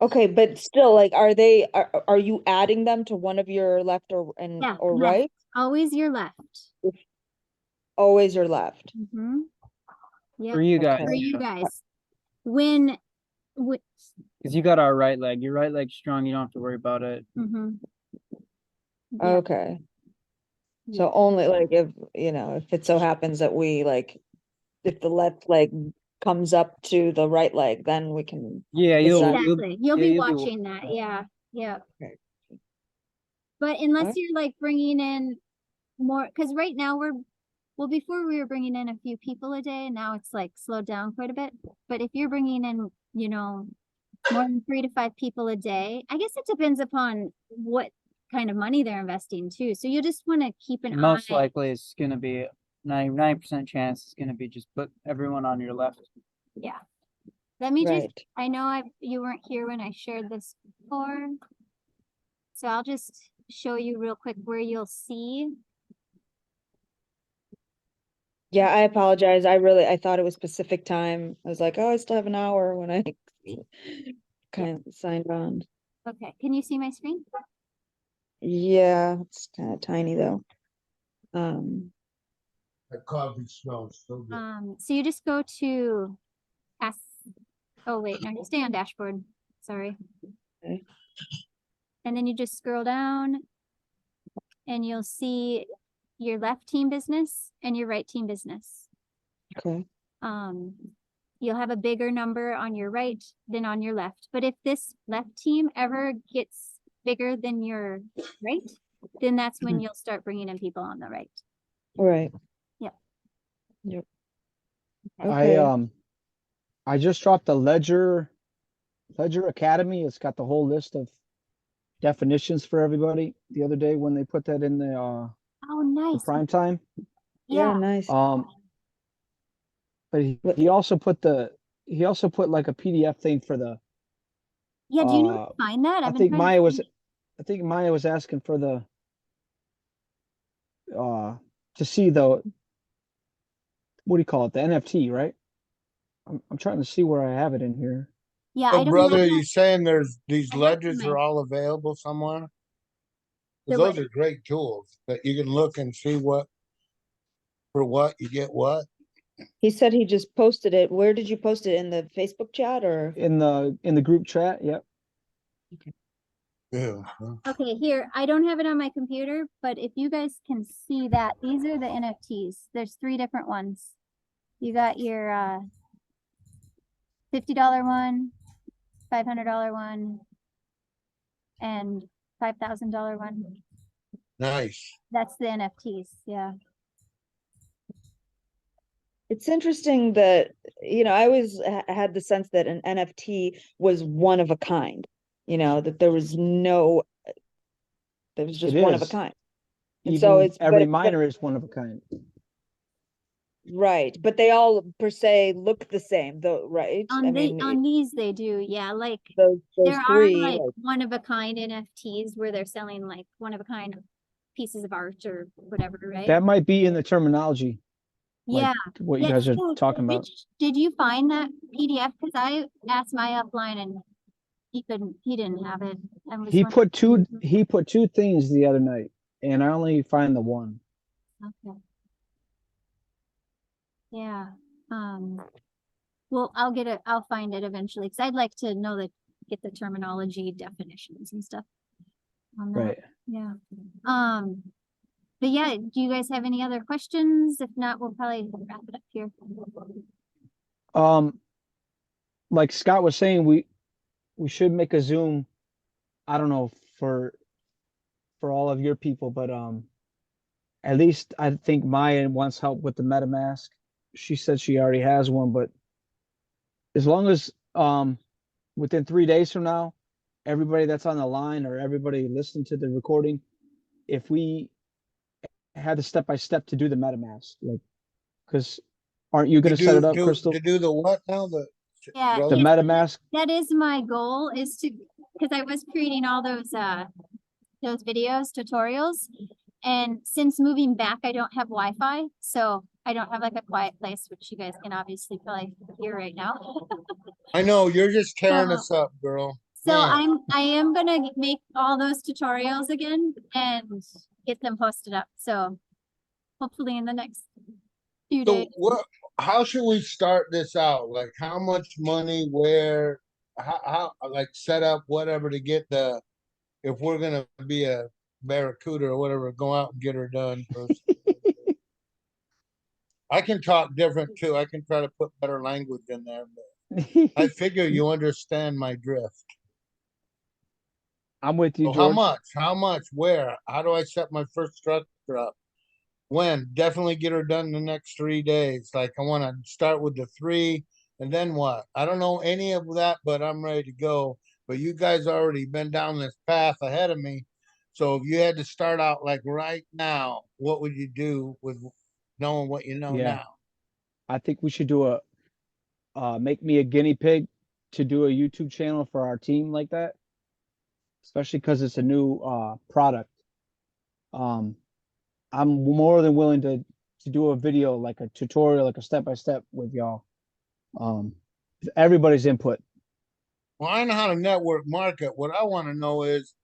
Okay, but still, like, are you adding them to one of your left or Yeah, or left. right? Always your left. Always your left. Mm-hmm. Yeah. For you guys, For you guys. When because you got our right leg. Your right leg's strong. You don't have to worry about it. yeah. Okay. So only like if it so happens that if the left leg comes up to the right leg, then we can. Yeah, Exactly. You'll be you'll watching that. Yeah. Yeah. Okay. But unless Alright. you're like bringing in more, because right now before we were bringing in a few people a day, and now it's like slowed down quite a bit. But if you're bringing in, more than 3 to 5 people a day, I guess it depends upon what kind of money they're investing too. So you just want to keep an most eye. likely it's gonna be 99% chance it's gonna be just put everyone on your left. Yeah. Let me Right. I know you weren't here when I shared this before. So I'll just show you real quick where you'll see. Yeah, I apologize. I thought it was Pacific time. I was like, oh, I still have an hour when I kind of signed on. Okay, can you see my screen? Yeah, it's kind of tiny though. That coffee smells so good. So you just go to oh wait, no, you stay on dashboard. Sorry. Okay. And then you just scroll down and you'll see your left team business and your right team business. Okay. You'll have a bigger number on your right than on your left. But if this left team ever gets bigger than your right, then that's when you'll start bringing in people on the right. Right. Yep. Yep. Okay. I just dropped the Ledger Academy. It's got the whole list of definitions for everybody the other day when they put that in the Oh, nice. prime time. Yeah, nice. But he also put like a PDF thing for the. Yeah, do you know where to find that? I think Maya was asking for the to see the, what do you call it, the NFT, right? I'm trying to see where I have it in here. Yeah, So I don't brother, have are you saying these I have ledgers them are all available somewhere? The 'Cause those are great tools that you can look and see what you get what. He said he just posted it. Where did you post it? In the Facebook chat or? In the group chat, yep. Yeah. Okay, here, I don't have it on my computer, but if you guys can see that, these are the NFTs. There's 3 different ones. You got your $50 one, $500 one, and $5,000 one. Nice. That's the NFTs, yeah. It's interesting that, I always had the sense that an NFT was one of a kind, that there was just It one of a is. kind. And Even so it's every but- miner is one of a kind. Right, but they all per se look the same, though, right? On these they do, yeah. Like those there are 3, like one of a kind NFTs where they're selling like one of a kind pieces of art or whatever, right? That might be in the terminology. Yeah. What you Yeah, guys are so talking about. Did you find that PDF? Because I asked my upline and he didn't have it. I was He wondering- put two things the other night, and I only find the one. Okay. Yeah. Well, I'll find it eventually because I'd like to know get the terminology definitions and stuff on that. Right. Yeah. But yeah, do you guys have any other questions? If not, we'll probably wrap it up here. Like Scott was saying, we should make a Zoom. I don't know for all of your people, but at least I think Maya wants help with the MetaMask. She said she already has one, but as long as within 3 days from now, everybody that's on the line or everybody listening to the recording, if we had the step-by-step to do the MetaMask, like, because aren't you going to set it up, Crystal? To do the what now? Yeah, The MetaMask? that is my goal, is to, because I was creating all those videos, tutorials, and since moving back, I don't have Wi-Fi, so I don't have like a quiet place, which you guys can obviously probably hear right now. I know, you're just tearing us up, girl. So Man. I am gonna make all those tutorials again and get them posted up. So hopefully in the next few So days. how should we start this out? Like how much money, where, how like set up whatever to get if we're gonna be a barracuda or whatever, go out and get her done first. I can talk different too. I can try to put better language in there, but I figure you understand my drift. I'm with you, So George. how much, where, how do I set my first structure up? When? Definitely get her done in the next 3 days. Like I want to start with the 3 and then what? I don't know any of that, but I'm ready to go. But you guys already been down this path ahead of me. So if you had to start out like right now, what would you do with knowing what you know Yeah. now? I think we should do make me a guinea pig to do a YouTube channel for our team like that, especially because it's a new product. I'm more than willing to do a video, like a tutorial, like a step-by-step with y'all. Everybody's input. Well, I know how to network market. What I want to know is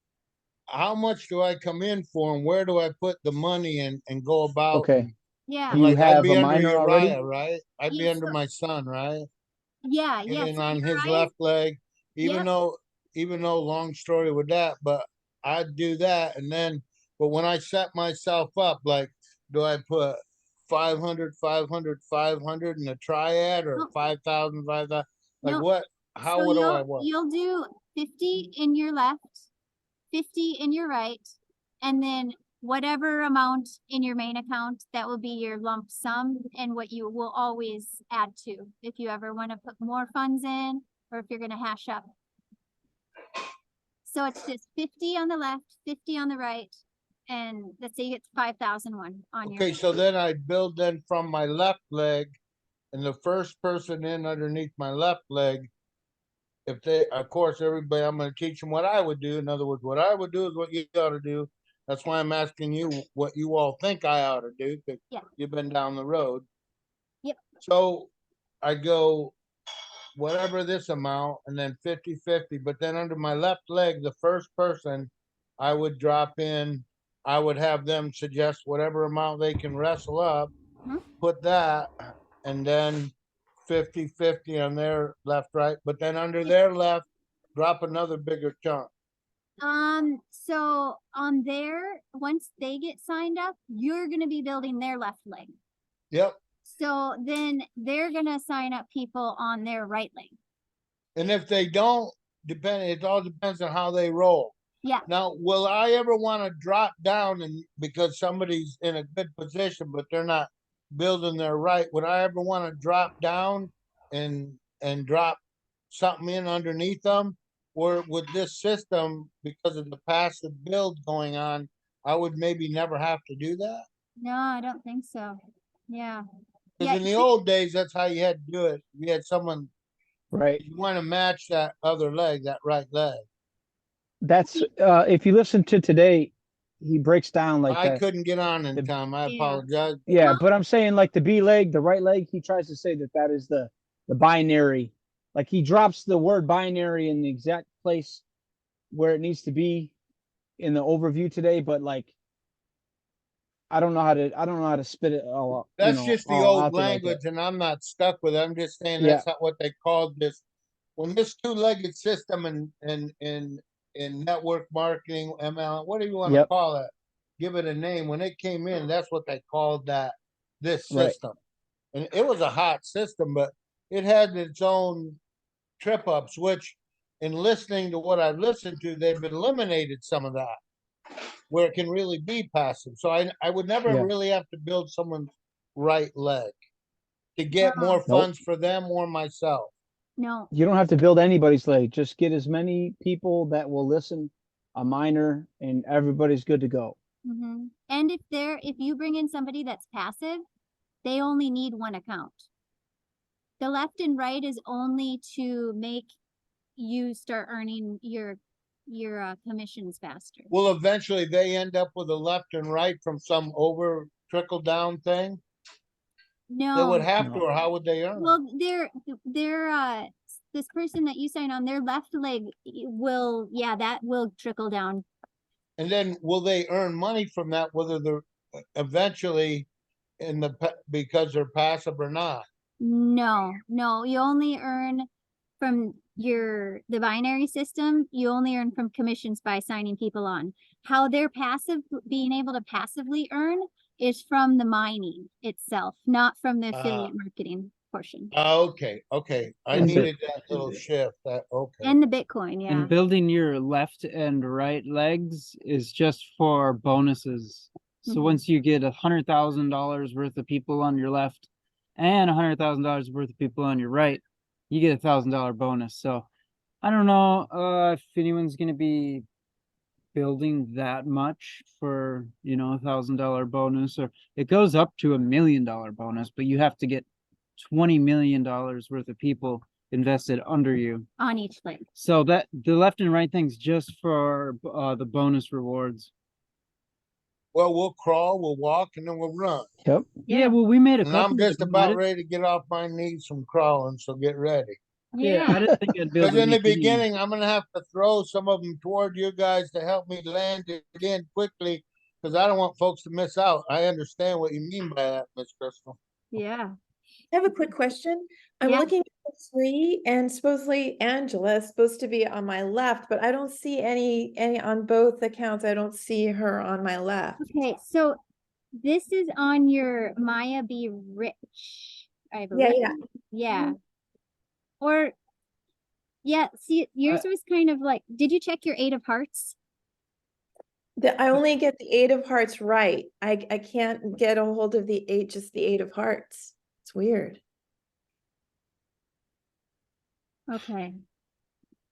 how much do I come in for and where do I put the money and go about? Okay. Yeah. Do you Like I'd have be a under miner already? Uriah, right? I'd be Yes, under my son, right? Yeah, And yeah. then so on his Uriah- left leg, even Yep. though long story with that, but I'd do that. And then, but when I set myself up, like, do I put 500, 500, 500 in a triad or No. 5,000, 5,000? Like No. what, how So would I work? you'll do 50 in your left, 50 in your right, and then whatever amount in your main account, that will be your lump sum and what you will always add to if you ever want to put more funds in or if you're going to hash up. So it's just 50 on the left, 50 on the right, and let's say it's 5,001 on your. Okay, so then I'd build then from my left leg and the first person in underneath my left leg. If they, of course, everybody, I'm going to teach them what I would do. In other words, what I would do is what you ought to do. That's why I'm asking you what you all think I ought to do, because Yeah. you've been down the road. Yep. So I go whatever this amount and then 50-50, but then under my left leg, the first person I would drop in, I would have them suggest whatever amount they can wrestle up, put that, and then 50-50 on their left, right, but then under their left, drop another bigger chunk. So on there, once they get signed up, you're gonna be building their left leg. Yep. So then they're gonna sign up people on their right leg. And if they don't, it all depends on how they roll. Yeah. Now, will I ever want to drop down and because somebody's in a good position, but they're not building their right? Would I ever want to drop down and drop something in underneath them? Or with this system, because of the passive build going on, I would maybe never have to do that? No, I don't think so. Yeah. Because in the old days, that's how you had to do it. You had someone, Right. you want to match that other leg, that right leg. That's if you listen to today, he breaks down like I that. couldn't get on in the- time. I Yeah. apologize. Yeah, but I'm saying like the B leg, the right leg, he tries to say that that is the binary. Like he drops the word binary in the exact place where it needs to be in the overview today, but like I don't know how to spit it all out. That's just the all old out there like language, and I'm not stuck with it. I'm just saying Yeah. that's not what they called this. When this two-legged system in network marketing, ML, what do you want to Yep. call it? Give it a name. When it came in, that's what they called this Right. system. And it was a hot system, but it had its own trip ups, which in listening to what I've listened to, they've eliminated some of that where it can really be passive. So I would never Yeah. really have to build someone's right leg to get No. more Nope. funds for them or myself. No. You don't have to build anybody's leg. Just get as many people that will listen, a miner, and everybody's good to go. Mm-hmm. And if you bring in somebody that's passive, they only need one account. The left and right is only to make you start earning your commissions faster. Will eventually they end up with a left and right from some over trickle down thing? They would No, have to, No. or how would they earn? well, this person that you sign on, their left leg will, yeah, that will trickle down. And then will they earn money from that, whether they're eventually because they're passive or not? No, you only earn from the binary system. You only earn from commissions by signing people on. How they're being able to passively earn is from the mining itself, not from the affiliate marketing portion. Okay. I And needed that little shift. Okay. And the Bitcoin, yeah. And building your left and right legs is just for bonuses. So Mhm. once you get $100,000 worth of people on your left and $100,000 worth of people on your right, you get $1,000 bonus. So I don't know if anyone's gonna be building that much for $1,000 bonus, or it goes up to $1 million bonus, but you have to get $20 million worth of people invested under you. On each leg. So that the left and right thing's just for the bonus rewards. Well, we'll crawl, we'll walk, and then we'll run. Yep. Yeah, well, we made a And couple. I'm just about ready to get off my knees from crawling, so get ready. Yeah, I didn't think I'd build Because in the anything. beginning, I'm going to have to throw some of them toward you guys to help me land it in quickly, because I don't want folks to miss out. I understand what you mean by that, Miss Crystal. Yeah. I have a quick question. I'm Yeah. looking at the tree, and supposedly Angela is supposed to be on my left, but I don't see any on both accounts. I don't see her on my left. Okay, so this is on your Maya Be Rich, I Yeah, believe. yeah. Yeah. Or, yeah, see, yours was kind of like, did you check your 8 of Hearts? I only get the 8 of Hearts right. I can't get a hold of the 8, just the 8 of Hearts. It's weird. Okay.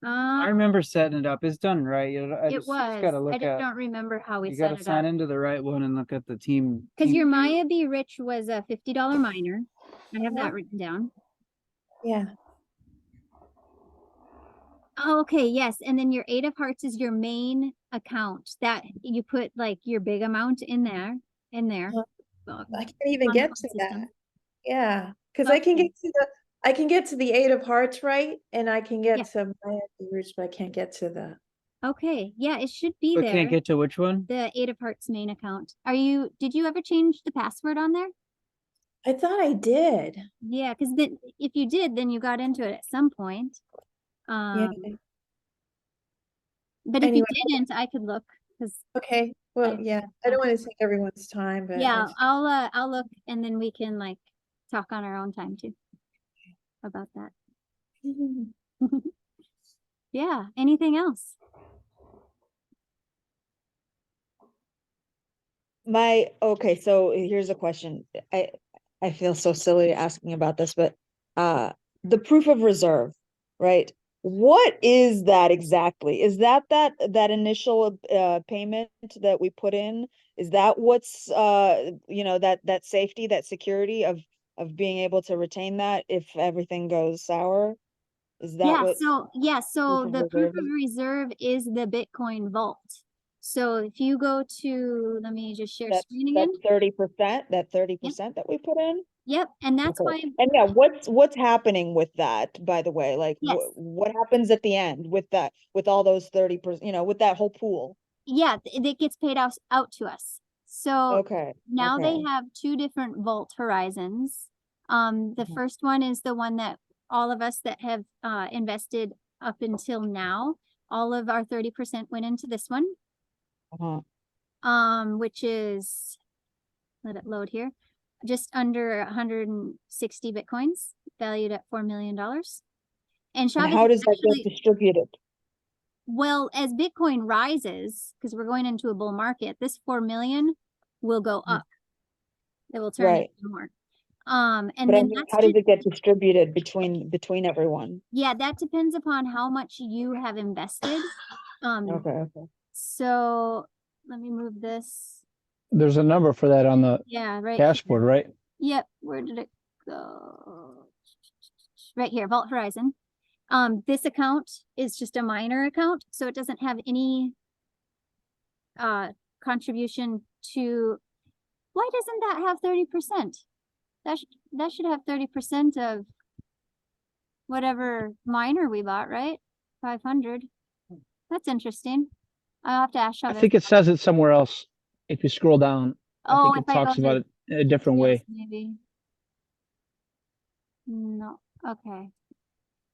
I remember setting it up. It's done right. I It just was. gotta I look just at. don't remember how we You set gotta it sign up. into the right one and look at the team. Because your Maya Be Rich was a $50 miner. I have that written down. Yeah. Oh, okay, yes. And then your 8 of Hearts is your main account that you put like your big amount in there. I can't even on the get phone to system. that. Yeah, because I can Okay. get to the 8 of Hearts right, and I can get Yeah. to my roots, but I can't get to the. Okay, yeah, it should be But there. can't get to which one? The 8 of Hearts main account. Did you ever change the password on there? I thought I did. Yeah, because then if you did, then you got into it at some point. Yeah. But if Anyway. you didn't, I could look because Okay. Well, I- yeah. I don't want to take everyone's time, but yeah, I'll look and then we can like talk on our own time too about that. Yeah, anything else? Okay, so here's a question. I feel so silly asking about this, but the proof of reserve, right? What is that exactly? Is that initial payment that we put in? Is that what's that safety, that security of being able to retain that if everything goes sour? Is that Yeah, what? so proof of the proof reserve of reserve is the Bitcoin vault. So if you go to, let me just share That's screen again. 30%, that 30% that we put in? Yep, and that's why, Okay. And yeah, what's happening with that, by the way? Like, yes, what happens at the end with that, with all those 30%, you know, with that whole pool? yeah, it gets paid out to us. So Okay. now they okay. have two different vault horizons. The Mhm. first one is the one that all of us that have invested up until now, all of our 30% went into this one. Which is, let it load here, just under 160 Bitcoins, valued at $4 million. And And Chavez how does that actually, get distributed? well, as Bitcoin rises, because we're going into a bull market, this 4 million will go up. It will turn Right. into more. And But I then mean, that's how does just, it get distributed between everyone? yeah, that depends upon how much you have invested. Okay. So let me move this. There's a number for that on the Yeah, right. dashboard, right? Yep. Where did it go? Right here, Vault Horizon. This account is just a minor account, so it doesn't have any contribution to. Why doesn't that have 30%? That should have 30% of whatever miner we bought, right? 500. That's interesting. I'll have to ask I Chavez. think it says it somewhere else. If you scroll down, I Oh, think if it I go talks about to it in a different way. maybe. No. Okay.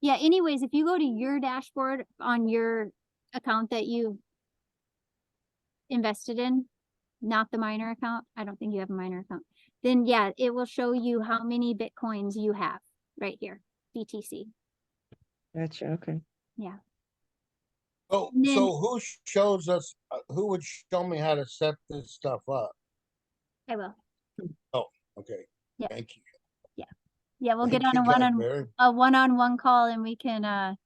Yeah, anyways, if you go to your dashboard on your account that you invested in, not the miner account, I don't think you have a miner account, then yeah, it will show you how many Bitcoins you have right here, BTC. Gotcha. Okay. Yeah. So, And then- so who shows us, who would show me how to set this stuff up? I will. Oh, okay. Yeah. Thank you. Yeah, we'll get Thank on you, a guys very- one-on-one call and we can and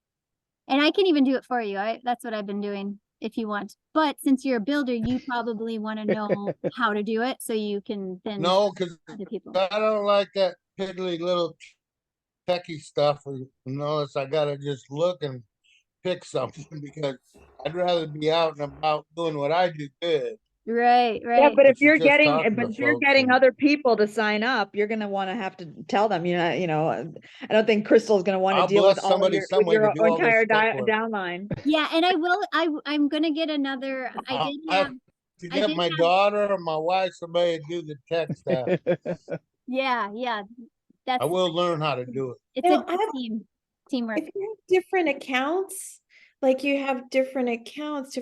I can even do it for you. That's what I've been doing if you want. But since you're a builder, you probably want to know how to do it so you can then No, because other people. I don't like that piddly little techie stuff. Notice I gotta just look and pick something because I'd rather be out and about doing what I do good. Right, Yeah, right. but if Which is you're just getting, talking to but if you're folks getting and- other people to sign up, you're gonna want to have to tell them, I don't think Crystal's gonna want to I'll deal with bless all of somebody your, some with way to your do all this entire tech work. downline. Yeah, and I'm gonna get another, I did I have, to I get did my have- daughter or my wife, somebody to do the tech stuff. yeah, that's, I will learn how to do it. it's No, a I have- teamwork. If you have different accounts, like you have different accounts,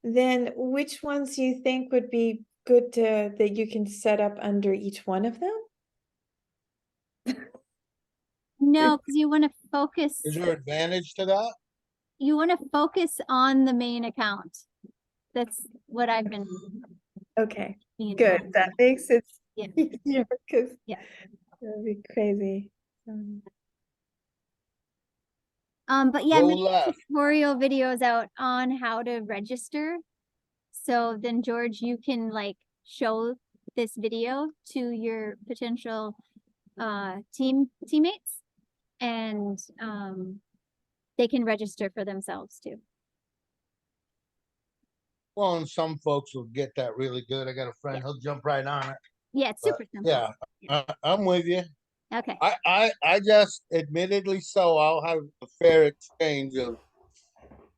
then which ones do you think would be good that you can set up under each one of them? No, because you want to focus, Is there advantage to that? you want to focus on the main account. That's what I've been Okay, being good. told. That makes it Yeah. easier because Yeah. that'd be crazy. But yeah, I'm Go gonna get left. tutorial videos out on how to register. So then George, you can like show this video to your potential teammates and they can register for themselves too. Well, and some folks will get that really good. I got a friend, he'll jump right on it. Yeah, it's But, super simple. yeah, I'm with you. Okay. I just admittedly so I'll have a fair exchange of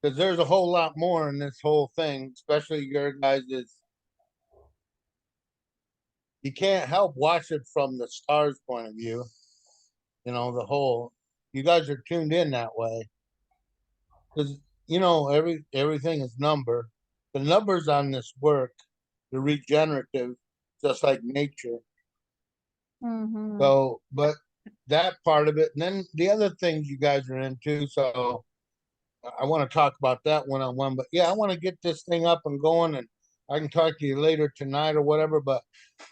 because there's a whole lot more in this whole thing, especially your guys's. You can't help watch it from the stars' point of view. The whole you guys are tuned in that way. Because everything is number. The numbers on this work, the regenerative, just like nature. Mm-hmm. So, but that part of it, and then the other things you guys are into. So, I want to talk about that one-on-one. But yeah, I want to get this thing up and going, and I can talk to you later tonight or whatever. But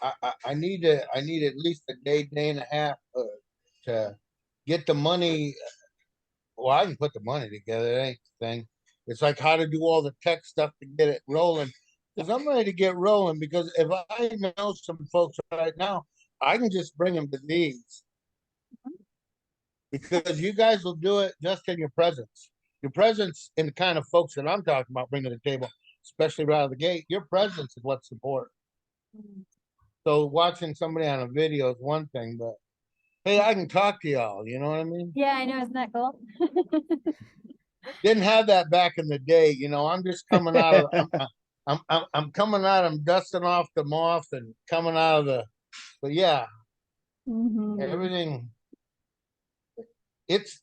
I need at least a day and a half to get the money. Well, I can put the money together. It ain't the thing. It's like how to do all the tech stuff to get it rolling. Because I'm ready to get rolling. Because if I know some folks right now, I can just bring them to these. Because you guys will do it just in your presence. Your presence in the kind of folks that I'm talking about bringing to the table. especially right out of the gate, your presence is what's important. So watching somebody on a video is one thing, but hey, I can talk to y'all, you know what I mean? Yeah, I know, isn't that cool? Didn't have that back in the day, you know. I'm just coming out of I'm coming out, I'm dusting off the moth and coming out of the, but yeah, everything, it's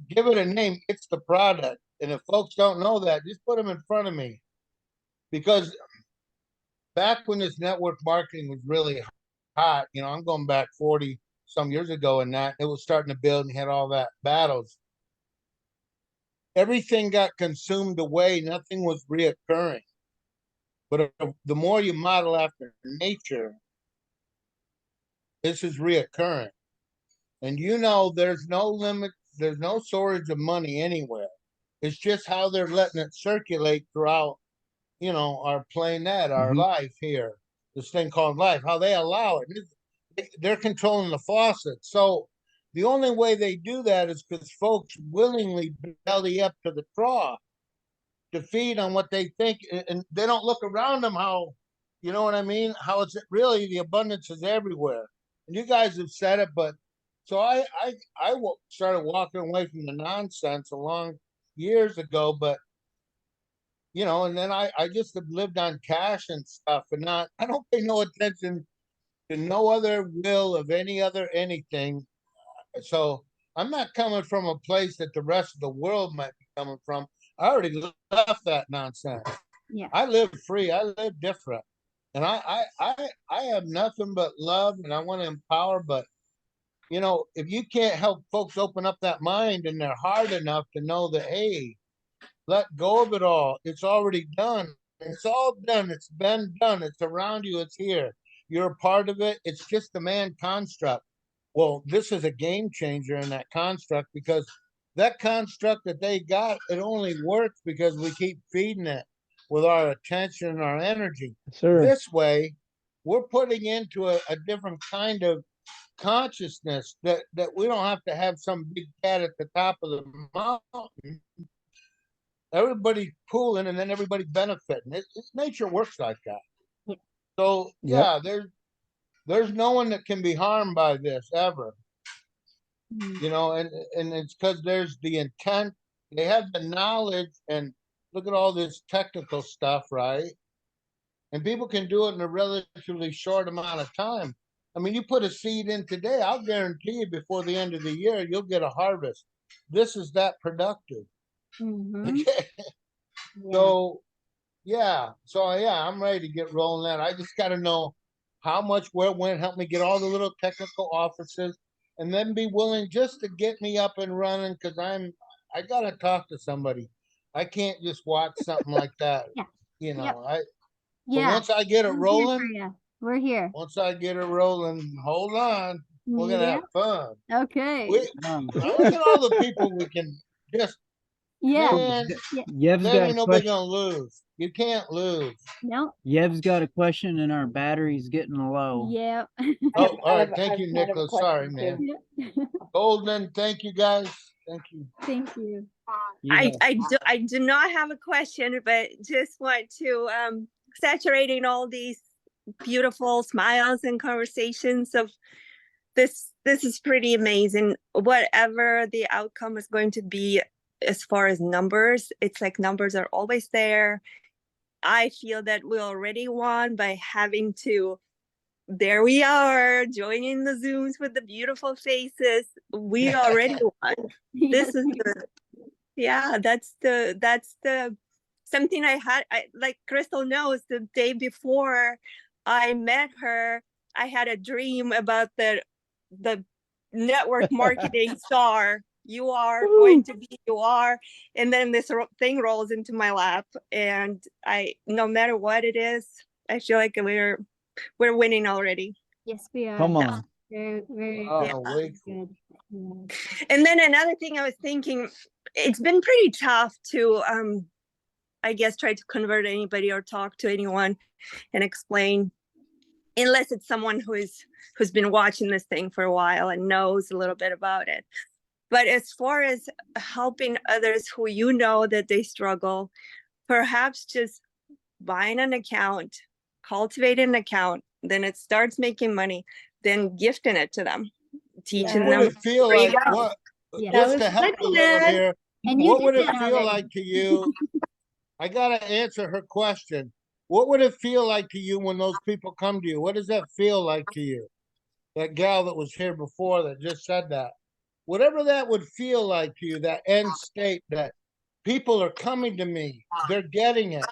give it a name, it's the product. And if folks don't know that, just put them in front of me. Because back when this network marketing was really hot, you know, I'm going back 40 some years ago, and that it was starting to build and had all that battles. Everything got consumed away, nothing was reoccurring. But the more you model after nature, this is reoccurring. And you know, there's no limit, there's no shortage of money anywhere. It's just how they're letting it circulate throughout, you know, our planet, our life here, this thing called life, how they allow it. They're controlling the faucet. So the only way they do that is because folks willingly belly up to the trough to feed on what they think, and they don't look around them how, you know what I mean? How it's really, the abundance is everywhere. And you guys have said it, but so I started walking away from the nonsense a long years ago, but you know, and then I just have lived on cash and stuff, and I don't pay no attention to no other will of any other anything. So I'm not coming from a place that the rest of the world might be coming from. I already left that nonsense. Yeah. I live free. I live different. And I have nothing but love, and I want to empower, but you know, if you can't help folks open up that mind and their heart enough to know that, hey, let go of it all. It's already done. It's all done. It's been done. It's around you. It's here. You're a part of it. It's just a man construct. Well, this is a game changer in that construct, because that construct that they got, it only works because we keep feeding it with our attention and our energy. Sure. This way, we're putting into a different kind of consciousness that we don't have to have some big cat at the top of the mountain. Everybody pooling, and then everybody benefiting. Nature works like that. Yeah. So yeah, there's no one that can be harmed by this ever. You know, and it's because there's the intent. They have the knowledge, and look at all this technical stuff, right? And people can do it in a relatively short amount of time. I mean, you put a seed in today, I'll guarantee you before the end of the year, you'll get a harvest. This is that productive. Okay. So yeah, I'm ready to get rolling that. I just got to know how much, where it went, help me get all the little technical offices, and then be willing just to get me up and running, because I got to talk to somebody. I can't just watch something like that. Yeah. You know, Yep. but once I get it rolling, we're here. once I get it rolling, hold on, we're gonna have fun. Okay. Look at all the people we can just. Man, Yev's there got ain't a nobody question. gonna lose. You can't lose. No. Yev's got a question, and our battery's getting low. Yeah. Oh, all right. I Thank have you, kind of a Nicholas. Sorry, question, man. Golden, thank you, guys. Thank you. Thank you. I do not have a question, but just want to saturating all these beautiful smiles and conversations of this is pretty amazing. Whatever the outcome is going to be as far as numbers, it's like numbers are always there. I feel that we already won by having to, there we are joining the Zooms with the beautiful faces. We already won. This is the, yeah, that's the something I like Crystal knows, the day before I met her, I had a dream about the network marketing star. You are going to be, you are, and then this thing rolls into my lap, and no matter what it is, I feel like we're winning already. Yes, we are. Come on. Very Way good. And then another thing I was thinking, it's been pretty tough to I guess try to convert anybody or talk to anyone and explain, unless it's someone who's been watching this thing for a while and knows a little bit about it. But as far as helping others who you know that they struggle, perhaps just buying an account, cultivating an account, then it starts making money, then gifting it to them, teaching What them. would it feel There you like? go. What? Yeah. That Just was to help a little good. here. And you What did would it that feel already. like to you? I gotta answer her question. What would it feel like to you when those people come to you? What does that feel like to you? That gal that was here before that just said that. Whatever that would feel like to you, that end state that people are coming to me, they're getting it.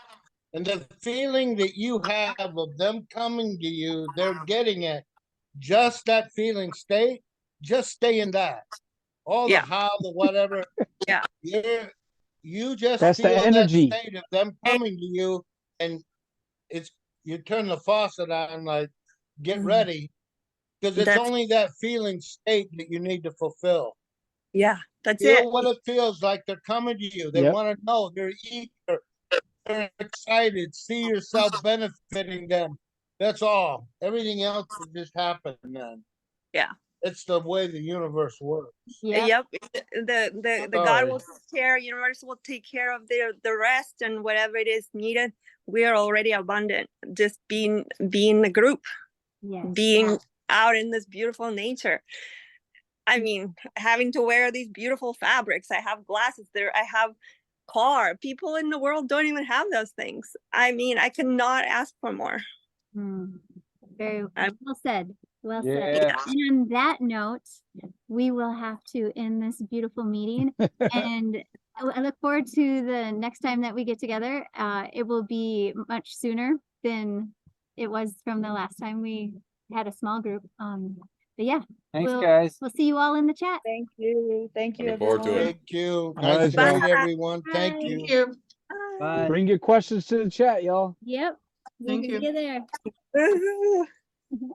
And the feeling that you have of them coming to you, they're getting it. Just that feeling state, just stay in that. All the Yeah. how, the whatever. Yeah. You just That's the feel that energy. state of them coming to you, and it's you turn the faucet on, like get ready, because it's That's- only that feeling state that you need to fulfill. Yeah, that's Feel it. what it feels like. They're coming to you. They Yep. want to know. They're eager. They're excited. See yourself benefiting them. That's all. Everything else will just happen then. Yeah. It's the way the universe works. Yeah. Yep. The God Sorry. will take care, universe will take care of the rest and whatever it is needed. We are already abundant. Just being the group, Yes. being out in this beautiful nature. I mean, having to wear these beautiful fabrics. I have glasses there. I have car. People in the world don't even have those things. I mean, I cannot ask for more. Very well said. Well Yeah. said. And on that note, we will have to end this beautiful meeting. And I look forward to the next time that we get together. It will be much sooner than it was from the last time we had a small group. But yeah, Thanks, we'll guys. see you all in the chat. Thank you. Thank you, Looking forward to everyone. it. Thank you. All Nice right, to guys. meet everyone. Thank Bye. you. Thank you. Bye. Bring your questions to the chat, y'all. Yep. Thank We'll you. see you there.